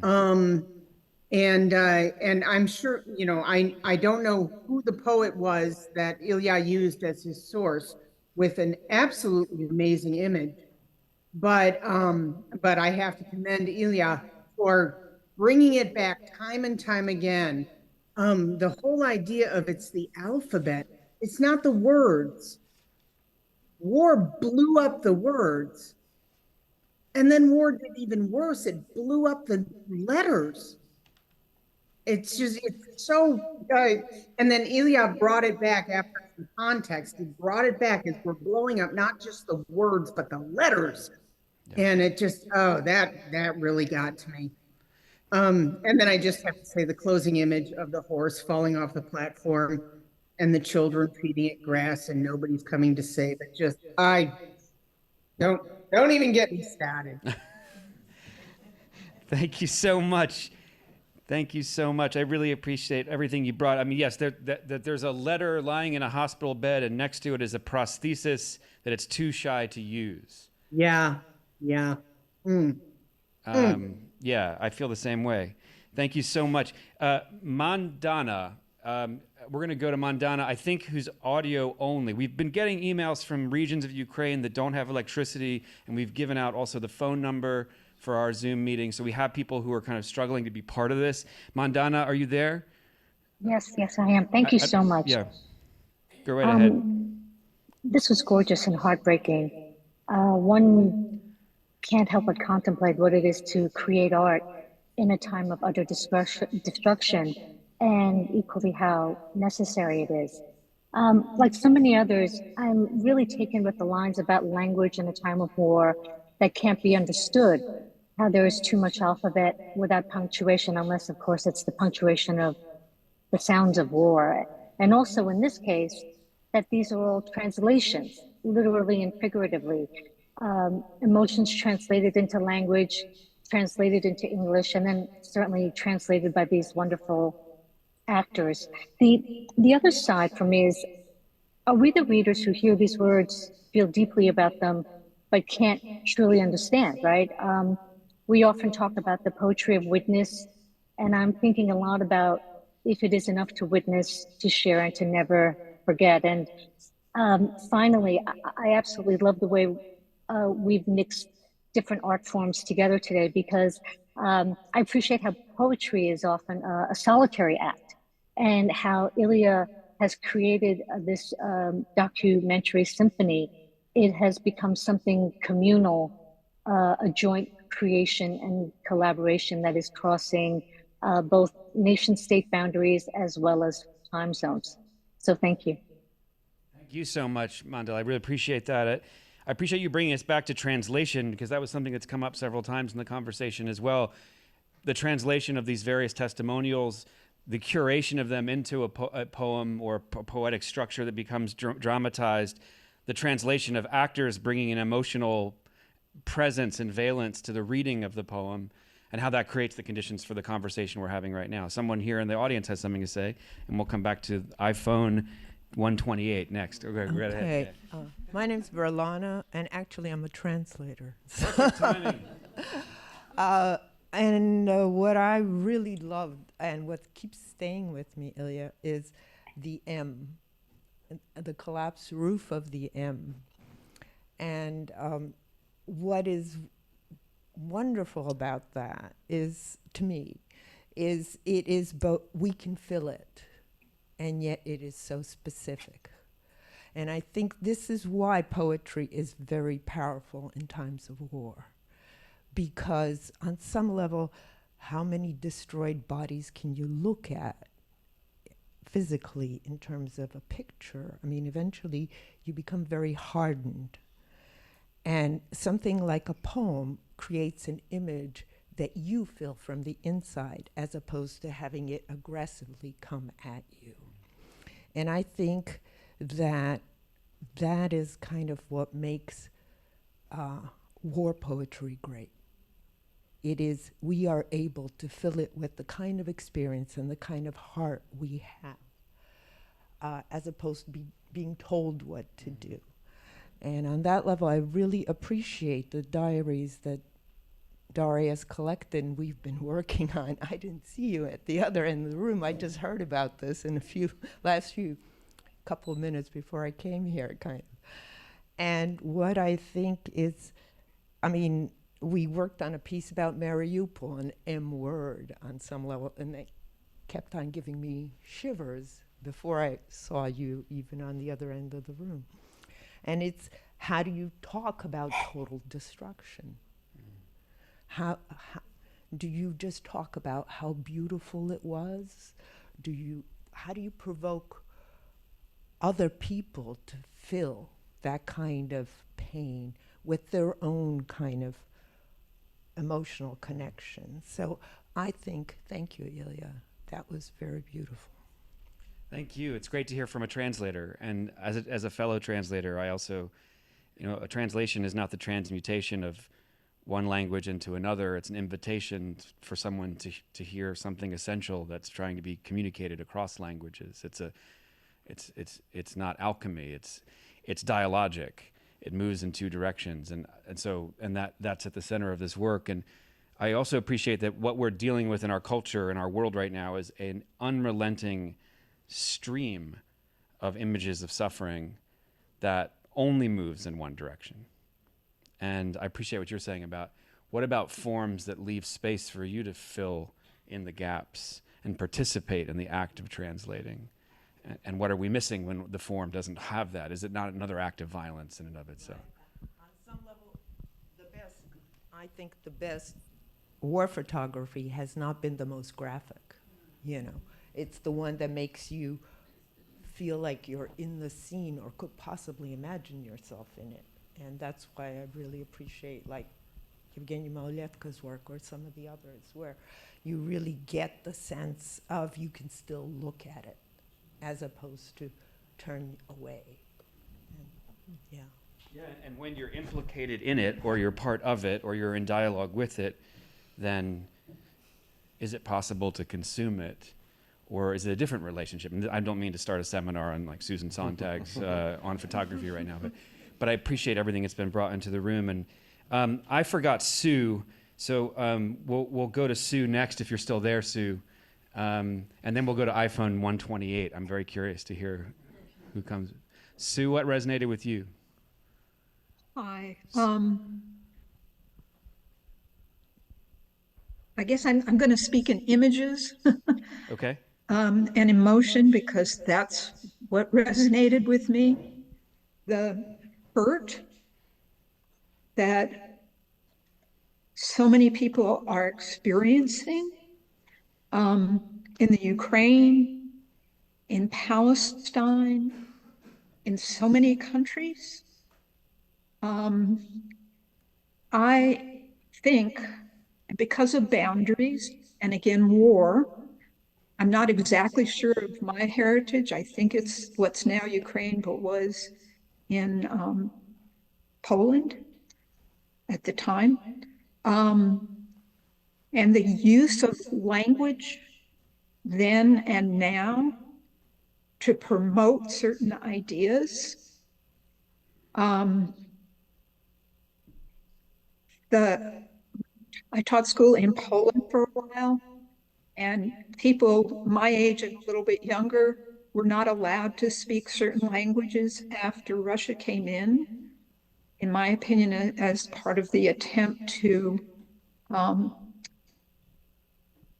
And I'm sure, I don't know who the poet was that Ilya used as his source with an absolutely amazing image, but I have to commend Ilya for bringing it back time and time again. The whole idea of it's the alphabet, it's not the words. War blew up the words. And then war did even worse. It blew up the letters. It's so, and then Ilya brought it back after some context. He brought it back as we're blowing up not just the words, but the letters. And it just, oh, that really got to me. And then I just have to say the closing image of the horse falling off the platform and the children feeding it grass and nobody's coming to save it. Just, don't even get me started. Thank you so much. Thank you so much. I really appreciate everything you brought. I mean, yes, there's a letter lying in a hospital bed, and next to it is a prosthesis that it's too shy to use. Yeah. Yeah, I feel the same way. Thank you so much. Mandana, we're going to go to Mandana, I think, who's audio only. We've been getting emails from regions of Ukraine that don't have electricity, and we've given out also the phone number for our Zoom meeting. So we have people who are kind of struggling to be part of this. Mandana, are you there? Yes, I am. Thank you so much. Yeah, go right ahead. This was gorgeous and heartbreaking. One can't help but contemplate what it is to create art in a time of utter destruction, and equally how necessary it is. Like so many others, I'm really taken with the lines about language in a time of war that can't be understood, how there is too much alphabet without punctuation, unless, of course, it's the punctuation of the sounds of war. And also in this case, that these are all translations, literally and figuratively. Emotions translated into language, translated into English, and then certainly translated by these wonderful actors. The other side for me is, are we the readers who hear these words, feel deeply about them, but can't truly understand, right? We often talk about the poetry of witness, and I'm thinking a lot about if it is enough to witness, to share, and to never forget. And finally, I absolutely love the way we've mixed different art forms together today, because I appreciate how poetry is often a solitary act, and how Ilya has created this documentary symphony. It has become something communal, a joint creation and collaboration that is crossing both nation-state boundaries as well as time zones. So thank you. Thank you so much, Mandela. I really appreciate that. I appreciate you bringing us back to translation, because that was something that's come up several times in the conversation as well. The translation of these various testimonials, the curation of them into a poem or poetic structure that becomes dramatized, the translation of actors bringing an emotional presence and valence to the reading of the poem, and how that creates the conditions for the conversation we're having right now. Someone here in the audience has something to say, and we'll come back to iPhone 128 next. Okay, right ahead. My name's Veronica, and actually I'm a translator. Perfect timing. And what I really loved, and what keeps staying with me, Ilya, is the M, the collapsed roof of the M. And what is wonderful about that is, to me, is it is both, we can feel it, and yet it is so specific. And I think this is why poetry is very powerful in times of war. Because on some level, how many destroyed bodies can you look at physically in terms of a picture? I mean, eventually you become very hardened. And something like a poem creates an image that you feel from the inside, as opposed to having it aggressively come at you. And I think that that is kind of what makes war poetry great. It is, we are able to fill it with the kind of experience and the kind of heart we have, as opposed to being told what to do. And on that level, I really appreciate the diaries that Daria's collected and we've been working on. I didn't see you at the other end of the room. I just heard about this in last few couple of minutes before I came here, kind of. And what I think is, I mean, we worked on a piece about Mariupol, an M word on some level, and they kept on giving me shivers before I saw you even on the other end of the room. And it's, how do you talk about total destruction? How do you just talk about how beautiful it was? How do you provoke other people to feel that kind of pain with their own kind of emotional connection. So I think, thank you, Ilya, that was very beautiful. Thank you. It's great to hear from a translator. And as a fellow translator, I also, a translation is not the transmutation of one language into another. It's an invitation for someone to hear something essential that's trying to be communicated across languages. It's not alchemy. It's dialogic. It moves in two directions, and that's at the center of this work. And I also appreciate that what we're dealing with in our culture and our world right now is an unrelenting stream of images of suffering that only moves in one direction. And I appreciate what you're saying about what about forms that leave space for you to fill in the gaps and participate in the act of translating. And what are we missing when the form doesn't have that? Is it not another act of violence in and of itself? On some level, I think the best war photography has not been the most graphic, It's the one that makes you feel like you're in the scene or could possibly imagine yourself in it. And that's why I really appreciate like Evgeny Malyevka's work or some of the others where you really get the sense of you can still look at it as opposed to turn away. And, yeah, and when you're implicated in it or you're part of it or you're in dialogue with it, then is it possible to consume it? Or is it a different relationship? And I don't mean to start a seminar on like Susan Sontag's on photography right now, but I appreciate everything that's been brought into the room. And I forgot Sue, so we'll go to Sue next if you're still there, Sue. And then we'll go to iPhone 128. I'm very curious to hear who comes. Sue, what resonated with you? Hi. I guess I'm going to speak in images. Okay. And emotion, because that's what resonated with me. The hurt that so many people are experiencing in the Ukraine, in Palestine, in so many countries. I think because of boundaries, and again, war, I'm not exactly sure of my heritage. I think it's what's now Ukraine, but was in Poland at the time. And the use of language then and now to promote certain ideas. I taught school in Poland for a while, and people my age and a little bit younger were not allowed to speak certain languages after Russia came in my opinion, as part of the attempt to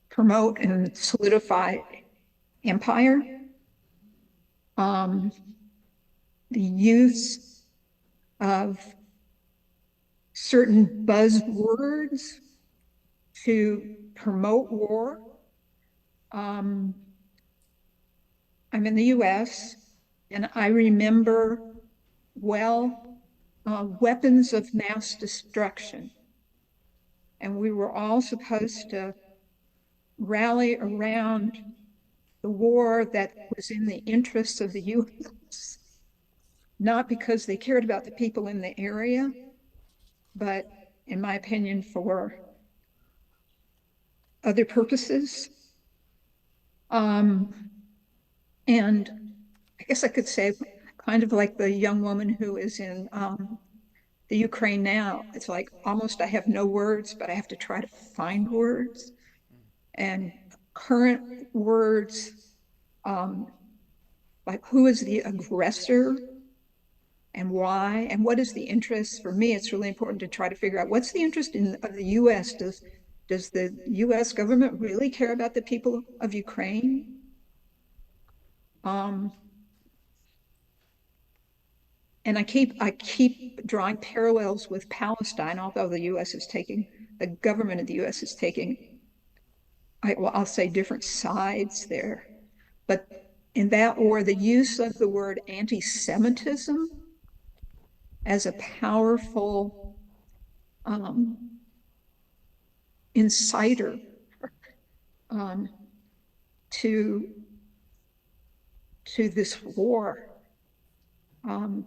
promote and solidify empire. The use of certain buzzwords to promote war. I'm in the US, and I remember weapons of mass destruction. And we were all supposed to rally around the war that was in the interests of the US, not because they cared about the people in the area, but in my opinion, for other purposes. And I guess I could say, kind of like the young woman who is in the Ukraine now. It's like almost I have no words, but I have to try to find words. And current words, like who is the aggressor and why, and what is the interest? For me, it's really important to try to figure out what's the interest of the US. Does the US government really care about the people of Ukraine? And I keep drawing parallels with Palestine, although the US is taking, the government of the US is taking, I'll say different sides there. But in that war, the use of the word anti-Semitism as a powerful inciter to this war. And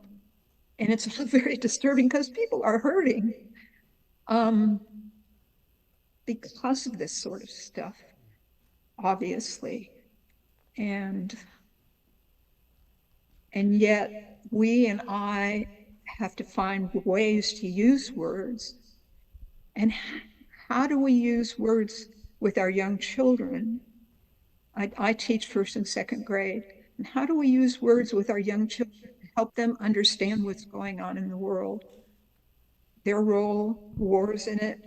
it's all very disturbing because people are hurting because of this sort of stuff, obviously. And yet we and I have to find ways to use words. And how do we use words with our young children? I teach first and second grade. And how do we use words with our young children to help them understand what's going on in the world? Their role, wars in it.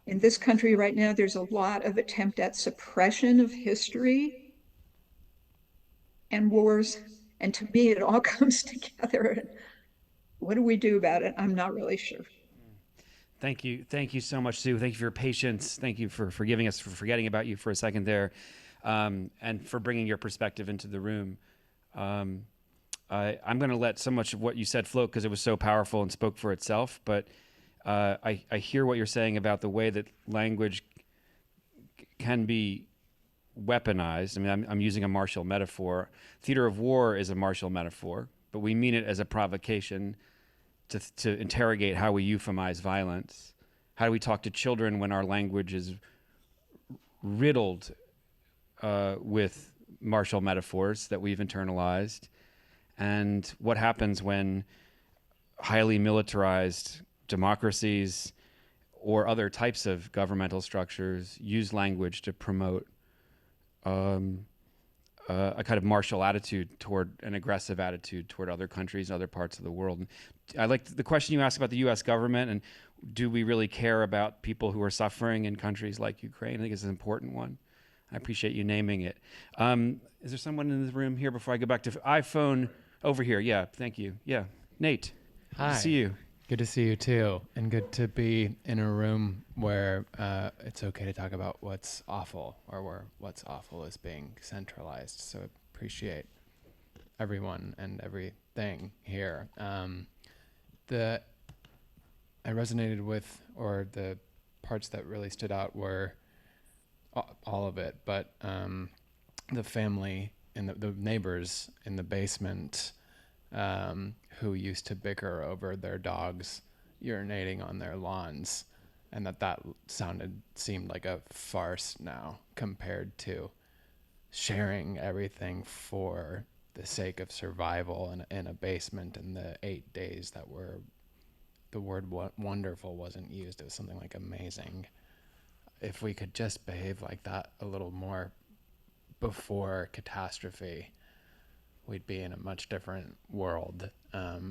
In this country right now, there's a lot of attempt at suppression of history and wars. And to me, it all comes together. What do we do about it? I'm not really sure. Thank you. Thank you so much, Sue. Thank you for your patience. Thank you for forgiving us for forgetting about you for a second there, and for bringing your perspective into the room. I'm going to let so much of what you said float because it was so powerful and spoke for itself, but I hear what you're saying about the way that language can be weaponized. I mean, I'm using a martial metaphor. Theater of war is a martial metaphor, but we mean it as a provocation to interrogate how we euphemize violence. How do we talk to children when our language is riddled with martial metaphors that we've internalized? And what happens when highly militarized democracies or other types of governmental structures use language to promote a kind of martial attitude toward an aggressive attitude toward other countries and other parts of the world? And I like the question you asked about the U.S. government and do we really care about people who are suffering in countries like Ukraine? I think it's an important one. I appreciate you naming it. Is there someone in the room here before I go back to iPhone over here? Yeah, thank you. Yeah, Nate. Hi. Good to see you. Good to see you too, and good to be in a room where it's okay to talk about what's awful or where what's awful is being centralized. So I appreciate everyone and everything here. I resonated with, or the parts that really stood out were all of it, but the family and the neighbors in the basement who used to bicker over their dogs urinating on their lawns, and that seemed like a farce now compared to sharing everything for the sake of survival in a basement in the 8 days that were, the word wonderful wasn't used. It was something like amazing. If we could just behave like that a little more before catastrophe, we'd be in a much different world.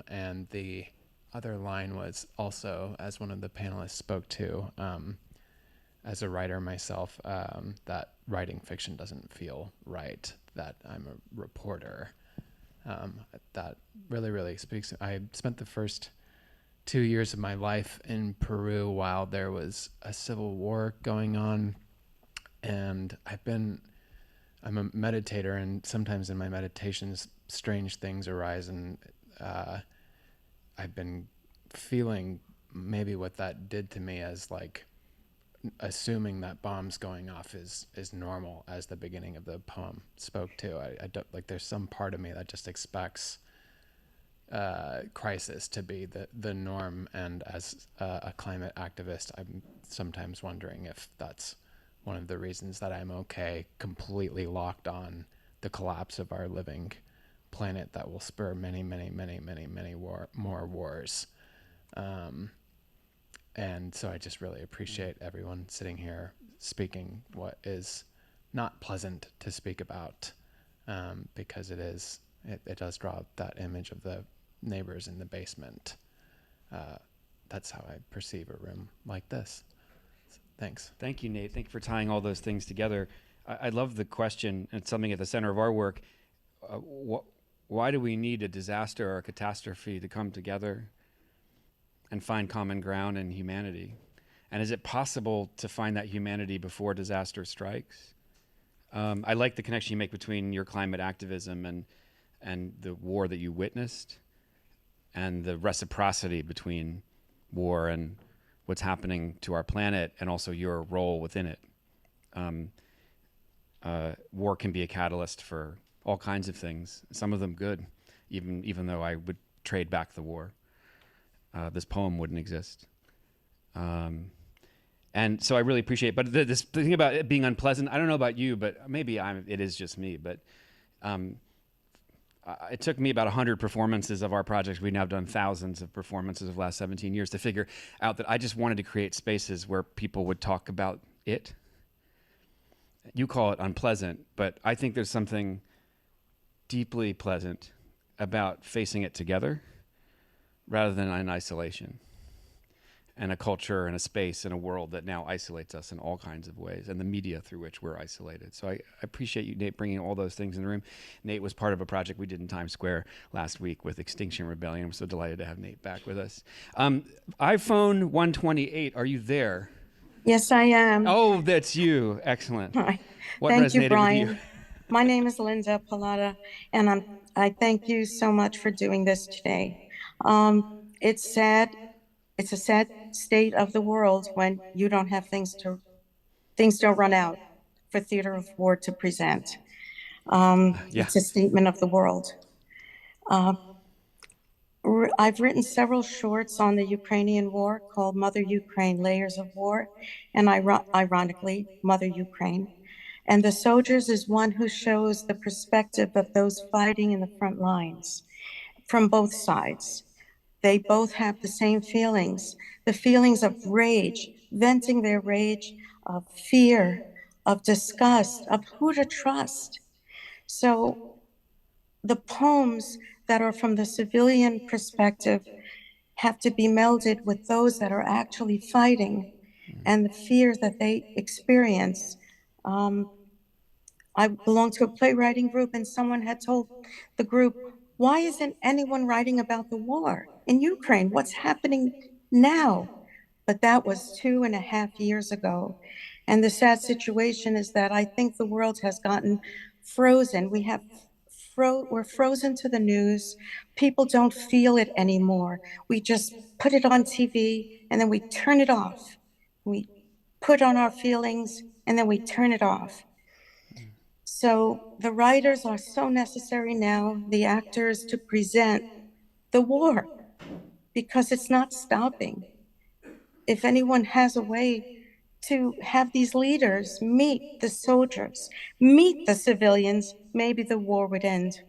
And the other line was also, as one of the panelists spoke to, as a writer myself, that writing fiction doesn't feel right, that I'm a reporter. That really, really speaks. I spent the first 2 years of my life in Peru while there was a civil war going on. And I'm a meditator, and sometimes in my meditations, strange things arise, and I've been feeling maybe what that did to me as like assuming that bombs going off is normal, as the beginning of the poem spoke to. I don't, like, there's some part of me that just expects crisis to be the norm, and as a climate activist, I'm sometimes wondering if that's one of the reasons that I'm okay completely locked on the collapse of our living planet that will spur many, many, many, many, many more wars. And so I just really appreciate everyone sitting here speaking what is not pleasant to speak about, because it does draw that image of the neighbors in the basement. That's how I perceive a room like this. Thanks. Thank you, Nate. Thank you for tying all those things together. I love the question, and it's something at the center of our work. Why do we need a disaster or a catastrophe to come together and find common ground in humanity? And is it possible to find that humanity before disaster strikes? I like the connection you make between your climate activism and the war that you witnessed. and the reciprocity between war and what's happening to our planet, and also your role within it. War can be a catalyst for all kinds of things, some of them good, even though I would trade back the war. This poem wouldn't exist. And so I really appreciate it. But this thing about it being unpleasant, I don't know about you, but maybe it is just me, but it took me about 100 performances of our project. We've now done thousands of performances of the last 17 years to figure out that I just wanted to create spaces where people would talk about it. You call it unpleasant, but I think there's something deeply pleasant about facing it together rather than in isolation, and a culture and a space and a world that now isolates us in all kinds of ways, and the media through which we're isolated. So I appreciate you, Nate, bringing all those things in the room. Nate was part of a project we did in Times Square last week with Extinction Rebellion. I'm so delighted to have Nate back with us. iPhone 128, are you there? Yes, I am. Oh, that's you. Excellent. Hi. What Thank resonated you, Brian. with you? My name is Linda Pallotta, and I thank you so much for doing this today. It's sad. It's a sad state of the world when you don't have things don't run out for theater of war to present. It's a statement of the world. I've written several shorts on the Ukrainian war called Mother Ukraine, Layers of War, and ironically, Mother Ukraine. And The Soldiers is one who shows the perspective of those fighting in the front lines from both sides. They both have the same feelings, the feelings of rage, venting their rage, of fear, of disgust, of who to trust. So the poems that are from the civilian perspective have to be melded with those that are actually fighting and the fears that they experience. I belong to a playwriting group, and someone had told the group, why isn't anyone writing about the war in Ukraine? What's happening now? But that was 2.5 years ago. And the sad situation is that I think the world has gotten frozen. We're frozen to the news. People don't feel it anymore. We just put it on TV and then we turn it off. We put on our feelings and then we turn it off. So the writers are so necessary now, the actors, to present the war, because it's not stopping. If anyone has a way to have these leaders meet the soldiers, meet the civilians, maybe the war would end.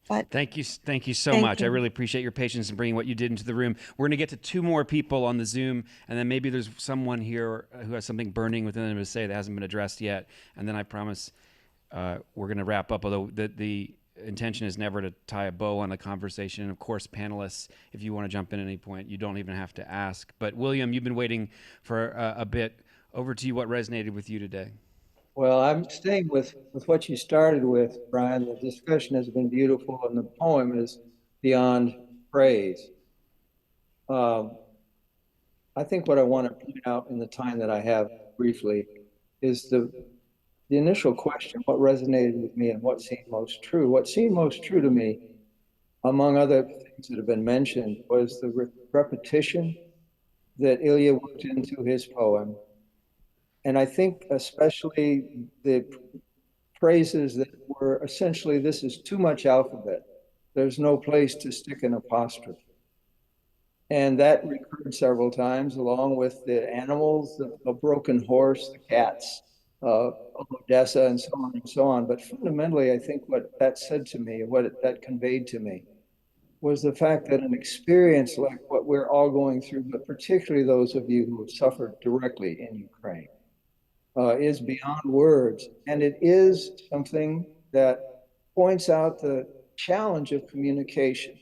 But thank you so much. I really appreciate your patience in bringing what you did into the room. We're going to get to 2 more people on the Zoom, and then maybe there's someone here who has something burning within them to say that hasn't been addressed yet. And then I promise we're going to wrap up, although the intention is never to tie a bow on the conversation. And of course, panelists, if you want to jump in at any point, you don't even have to ask. But William, you've been waiting for a bit. Over to you. What resonated with you today? Well, I'm staying with what you started with, Brian. The discussion has been beautiful, and the poem is beyond praise. I think what I want to point out in the time that I have briefly is the initial question, what resonated with me and what seemed most true. What seemed most true to me, among other things that have been mentioned, was the repetition that Ilya worked into his poem. And I think especially the phrases that were essentially, this is too much alphabet. There's no place to stick an apostrophe. And that recurred several times, along with the animals, the broken horse, the cats, Odessa, and so on and so on. But fundamentally, I think what that said to me, that conveyed to me, was the fact that an experience like what we're all going through, but particularly those of you who have suffered directly in Ukraine, is beyond words. And it is something that points out the challenge of communication.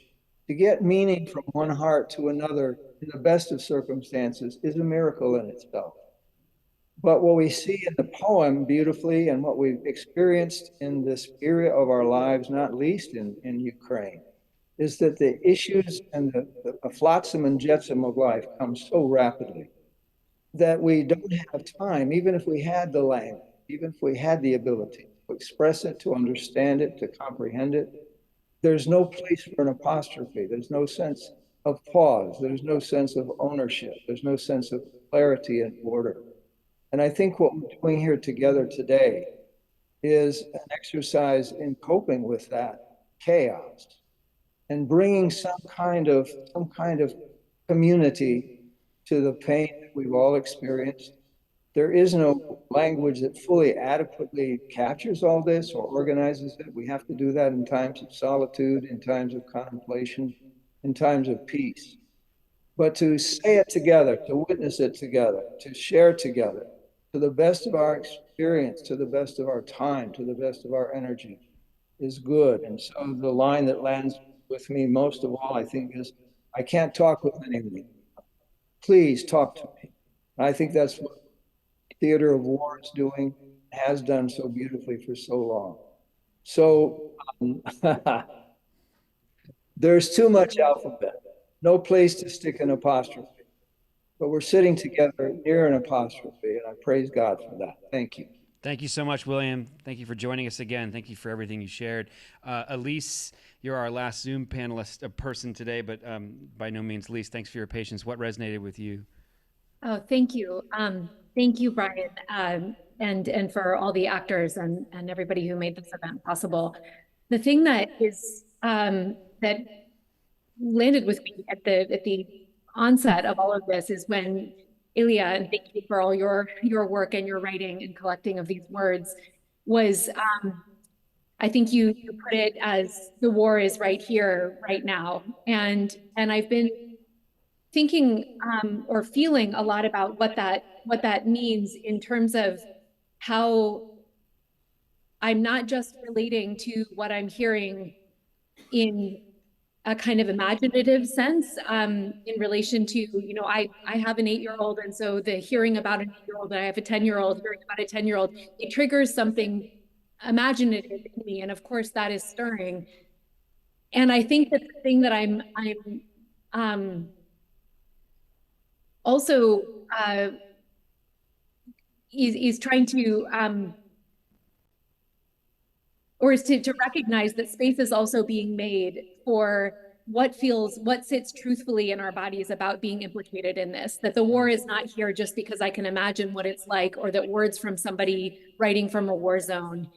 To get meaning from one heart to another in the best of circumstances is a miracle in itself. But what we see in the poem beautifully, and what we've experienced in this area of our lives, not least in Ukraine, is that the issues and the flotsam and jetsam of life come so rapidly that we don't have time, even if we had the language, even if we had the ability to express it, to understand it, to comprehend it. there's no place for an apostrophe. There's no sense of pause. There's no sense of ownership. There's no sense of clarity and order. And I think what we're doing here together today is an exercise in coping with that chaos and bringing some kind of community to the pain that we've all experienced. There is no language that fully adequately captures all this or organizes it. We have to do that in times of solitude, in times of contemplation, in times of peace. But to say it together, to witness it together, to share together, to the best of our experience, to the best of our time, to the best of our energy, is good. And so the line that lands with me most of all, I think, is, I can't talk with anyone. Please talk to me. And I think that's what Theater of War is doing, has done so beautifully for so long. So there's too much alphabet, no place to stick an apostrophe. But we're sitting together near an apostrophe, and I praise God for that. Thank you. Thank you so much, William. Thank you for joining us again. Thank you for everything you shared. Elise, you're our last Zoom panelist person today, but by no means least, thanks for your patience. What resonated with you? Oh, thank you. Thank you, Brian, and for all the actors and everybody who made this event possible. The thing that is that landed with me at the onset of all of this is when Ilya, and thank you for all your work and your writing and collecting of these words, was I think you put it as the war is right here, right now, and I've been thinking or feeling a lot about what that means in terms of how I'm not just relating to what I'm hearing in a kind of imaginative sense in relation to, you know, I have an 8-year-old, and so the hearing about an 8-year-old, and I have a 10-year-old hearing about a 10-year-old, it triggers something imaginative in me, and of course that is stirring. And I think that the thing that I'm also is trying to or is to recognize that space is also being made for what sits truthfully in our bodies about being implicated in this, that the war is not here just because I can imagine what it's like, or that words from somebody writing from a war zone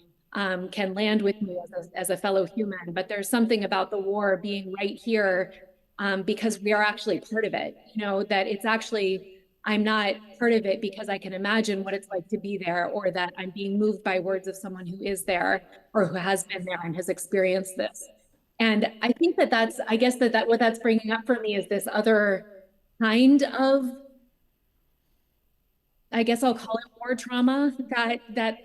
can land with me as a fellow human, but there's something about the war being right here because we are actually part of it, you know, that it's actually, I'm not part of it because I can imagine what it's like to be there, or that I'm being moved by words of someone who is there or who has been there and has experienced this. And I think that's, I guess that what that's bringing up for me is this other kind of, I guess I'll call it war trauma that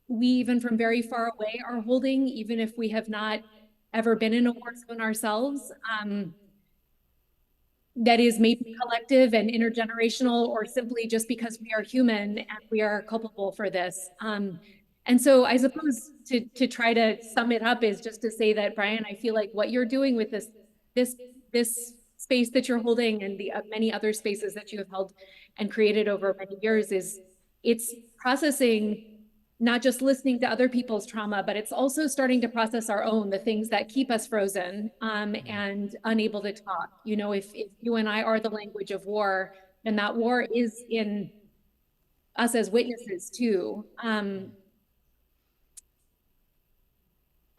we, even from very far away, are holding, even if we have not ever been in a war zone ourselves. That is maybe collective and intergenerational, or simply just because we are human and we are culpable for this. And so I suppose to try to sum it up is just to say that, Brian, I feel like what you're doing with this space that you're holding, and the many other spaces that you have held and created over many years, it's processing, not just listening to other people's trauma, but it's also starting to process our own, the things that keep us frozen and unable to talk. You know, if you and I are the language of war, then that war is in us as witnesses too.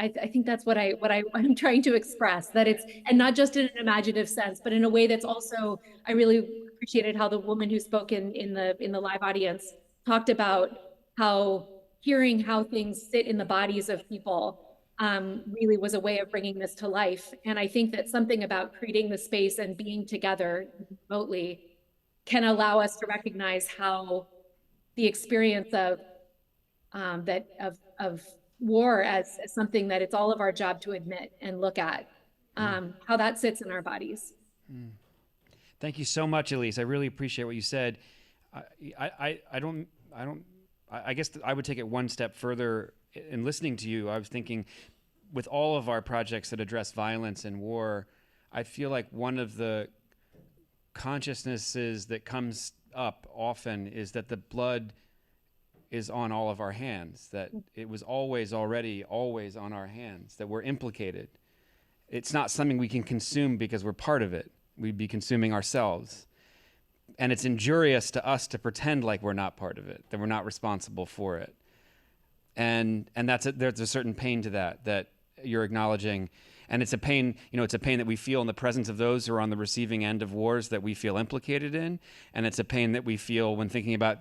I think that's what I'm trying to express, that it's, and not just in an imaginative sense, but in a way that's also, I really appreciated how the woman who spoke in the live audience talked about how hearing how things sit in the bodies of people really was a way of bringing this to life. And I think that something about creating the space and being together remotely can allow us to recognize how the experience of war as something that it's all of our job to admit and look at, how that sits in our bodies. Thank you so much, Elise. I really appreciate what you said. I guess I would take it one step further. In listening to you, I was thinking, with all of our projects that address violence and war, I feel like one of the consciousnesses that comes up often is that the blood is on all of our hands, that it was always on our hands, that we're implicated. It's not something we can consume because we're part of it. We'd be consuming ourselves. And it's injurious to us to pretend like we're not part of it, that we're not responsible for it. And there's a certain pain to that you're acknowledging. And it's a pain, it's a pain that we feel in the presence of those who are on the receiving end of wars that we feel implicated in. And it's a pain that we feel when thinking about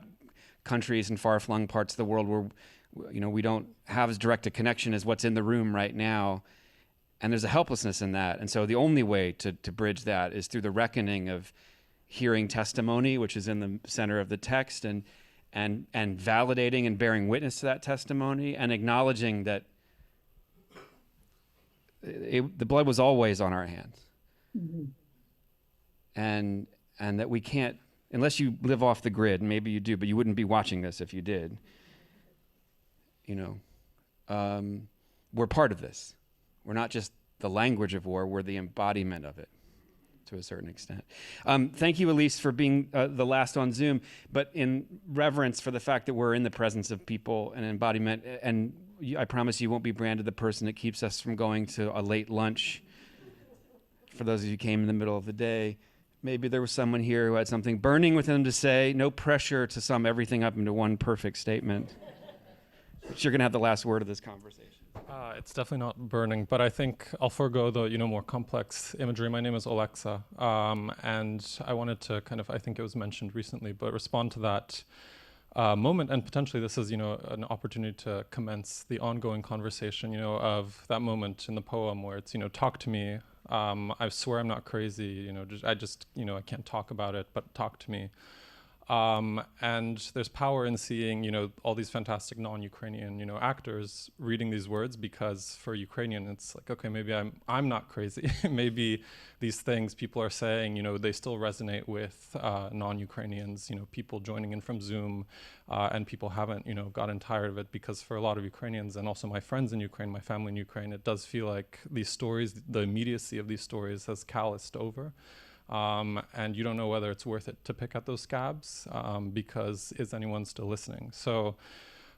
countries in far-flung parts of the world where, we don't have as direct a connection as what's in the room right now. And there's a helplessness in that. And so the only way to bridge that is through the reckoning of hearing testimony, which is in the center of the text, and validating and bearing witness to that testimony, and acknowledging that the blood was always on our hands. Mm-hmm. And that we can't, unless you live off the grid, maybe you do, but you wouldn't be watching this if you did. We're part of this. We're not just the language of war, we're the embodiment of it to a certain extent. Thank you, Elise, for being the last on Zoom, but in reverence for the fact that we're in the presence of people and embodiment, and I promise you won't be branded the person that keeps us from going to a late lunch. For those of you who came in the middle of the day, maybe there was someone here who had something burning within them to say. No pressure to sum everything up into one perfect statement. But you're going to have the last word of this conversation. It's definitely not burning, but I think I'll forego the more complex imagery. My name is Alexa, and I wanted to I think it was mentioned recently, but respond to that moment, and potentially this is an opportunity to commence the ongoing conversation of that moment in the poem where it's talk to me. I swear I'm not crazy. I can't talk about it, but talk to me. And there's power in seeing, all these fantastic non-Ukrainian, actors reading these words, because for Ukrainian, it's like, okay, maybe I'm not crazy. Maybe these things people are saying, they still resonate with non-Ukrainians, people joining in from Zoom, and people haven't, gotten tired of it, because for a lot of Ukrainians, and also my friends in Ukraine, my family in Ukraine, it does feel like these stories, the immediacy of these stories has calloused over. And you don't know whether it's worth it to pick at those scabs, because is anyone still listening? So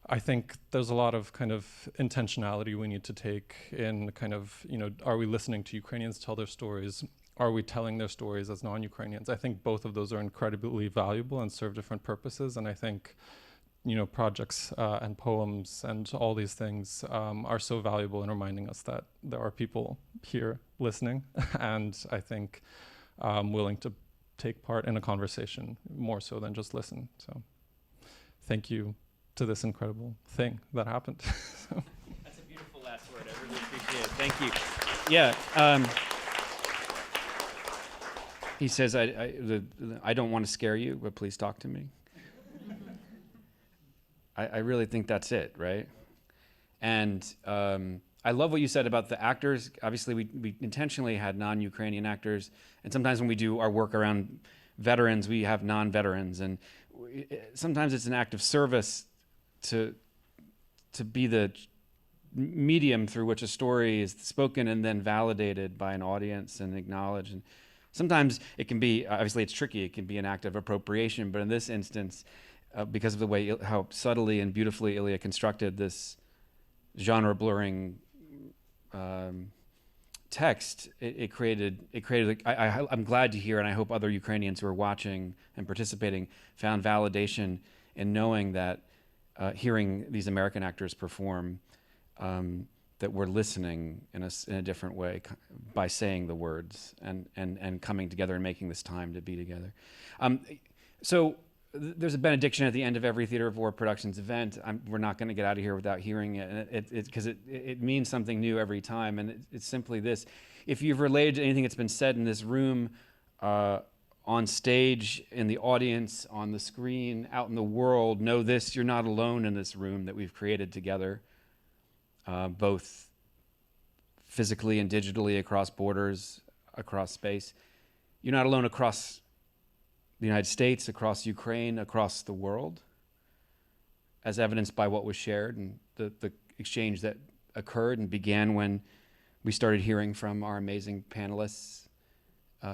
I think there's a lot of intentionality we need to take in are we listening to Ukrainians tell their stories? Are we telling their stories as non-Ukrainians? I think both of those are incredibly valuable and serve different purposes. And I think, projects and poems and all these things are so valuable in reminding us that there are people here listening. And I think willing to take part in a conversation more so than just listen. So thank you to this incredible thing that happened. That's a beautiful last word. I really appreciate it. Thank you. Yeah. He says, I don't want to scare you, but please talk to me. I really think that's it, right? And I love what you said about the actors. Obviously, we intentionally had non-Ukrainian actors, and sometimes when we do our work around veterans, we have non-veterans, and sometimes it's an act of service to be the medium through which a story is spoken and then validated by an audience and acknowledged. And sometimes it can be, obviously it's tricky, it can be an act of appropriation, but in this instance, because of the way how subtly and beautifully Ilya constructed this genre blurring text, it created. I'm glad to hear, and I hope other Ukrainians who are watching and participating found validation in knowing that hearing these American actors perform, that we're listening in a different way by saying the words and coming together and making this time to be together. So there's a benediction at the end of every Theater of War Productions event. We're not going to get out of here without hearing it, because it means something new every time, and it's simply this. If you've related to anything that's been said in this room, on stage, in the audience, on the screen, out in the world, know this: you're not alone in this room that we've created together, both physically and digitally, across borders, across space. You're not alone across the United States, across Ukraine, across the world, as evidenced by what was shared and the exchange that occurred and began when we started hearing from our amazing panelists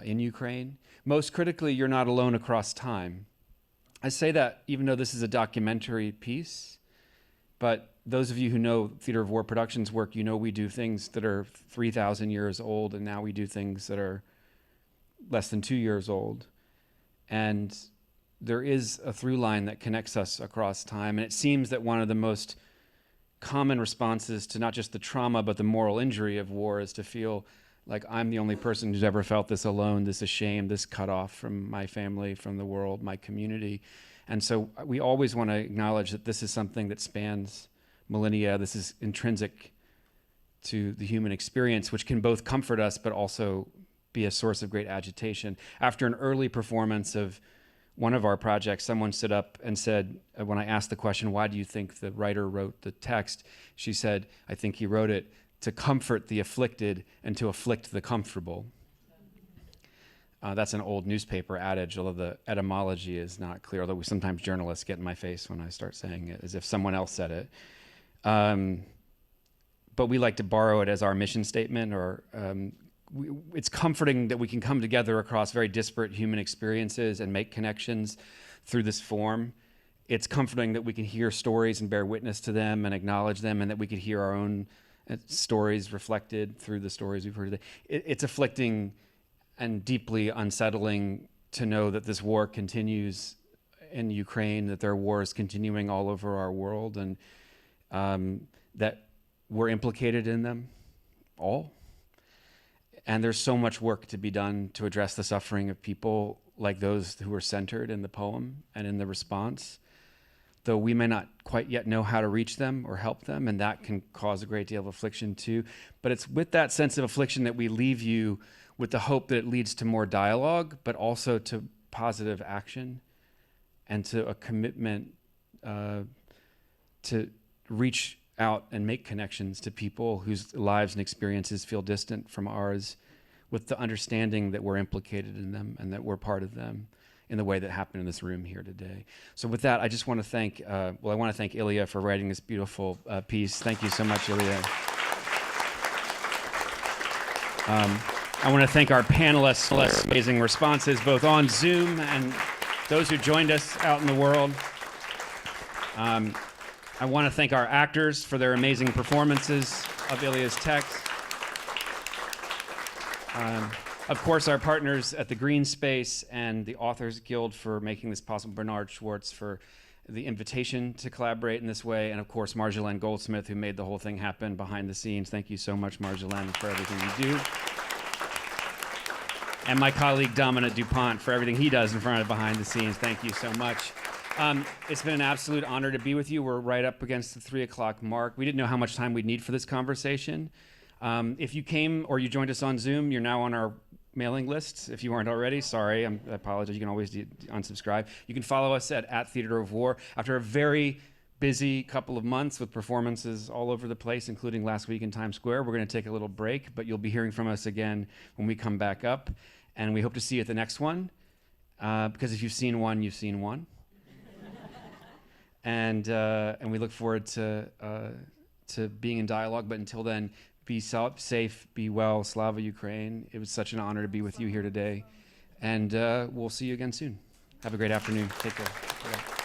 in Ukraine. Most critically, you're not alone across time. I say that even though this is a documentary piece, but those of you who know Theater of War Productions work, you know we do things that are 3,000 years old, and now we do things that are less than 2 years old. And there is a through line that connects us across time. And it seems that one of the most common responses to not just the trauma, but the moral injury of war is to feel like I'm the only person who's ever felt this alone, this ashamed, this cut off from my family, from the world, my community. And so we always want to acknowledge that this is something that spans millennia. This is intrinsic to the human experience, which can both comfort us, but also be a source of great agitation. After an early performance of one of our projects, someone stood up and said, when I asked the question, why do you think the writer wrote the text? She said, I think he wrote it to comfort the afflicted and to afflict the comfortable. That's an old newspaper adage, although the etymology is not clear, although sometimes journalists get in my face when I start saying it as if someone else said it. But we like to borrow it as our mission statement, or it's comforting that we can come together across very disparate human experiences and make connections through this form. It's comforting that we can hear stories and bear witness to them and acknowledge them, and that we could hear our own stories reflected through the stories we've heard today. It's afflicting and deeply unsettling to know that this war continues in Ukraine, that there are wars continuing all over our world, and that we're implicated in them all. And there's so much work to be done to address the suffering of people like those who are centered in the poem and in the response, though we may not quite yet know how to reach them or help them, and that can cause a great deal of affliction too. But it's with that sense of affliction that we leave you with the hope that it leads to more dialogue, but also to positive action and to a commitment to reach out and make connections to people whose lives and experiences feel distant from ours, with the understanding that we're implicated in them and that we're part of them in the way that happened in this room here today. So with that, I just want to thank, I want to thank Ilya for writing this beautiful piece. Thank you so much, Ilya. I want to thank our panelists for their amazing responses, both on Zoom and those who joined us out in the world. I want to thank our actors for their amazing performances of Ilya's text. Of course, our partners at the Greene Space and the Authors Guild for making this possible, Bernard Schwartz for the invitation to collaborate in this way, and of course, Marjolaine Goldsmith, who made the whole thing happen behind the scenes. Thank you so much, Marjolaine, for everything you do. And my colleague, Dominic DuPont, for everything he does in front of behind the scenes. Thank you so much. It's been an absolute honor to be with you. We're right up against the 3 o'clock mark. We didn't know how much time we'd need for this conversation. If you came or you joined us on Zoom, you're now on our mailing lists. If you weren't already, sorry, I apologize. You can always unsubscribe. You can follow us at Theater of War. After a very busy couple of months with performances all over the place, including last week in Times Square, we're going to take a little break, but you'll be hearing from us again when we come back up. And we hope to see you at the next one, because if you've seen one, you've seen one. And we look forward to being in dialogue. But until then, be safe, be well, Slava Ukraine. It was such an honor to be with you here today. And we'll see you again soon. Have a great afternoon. Take care. Bye-bye.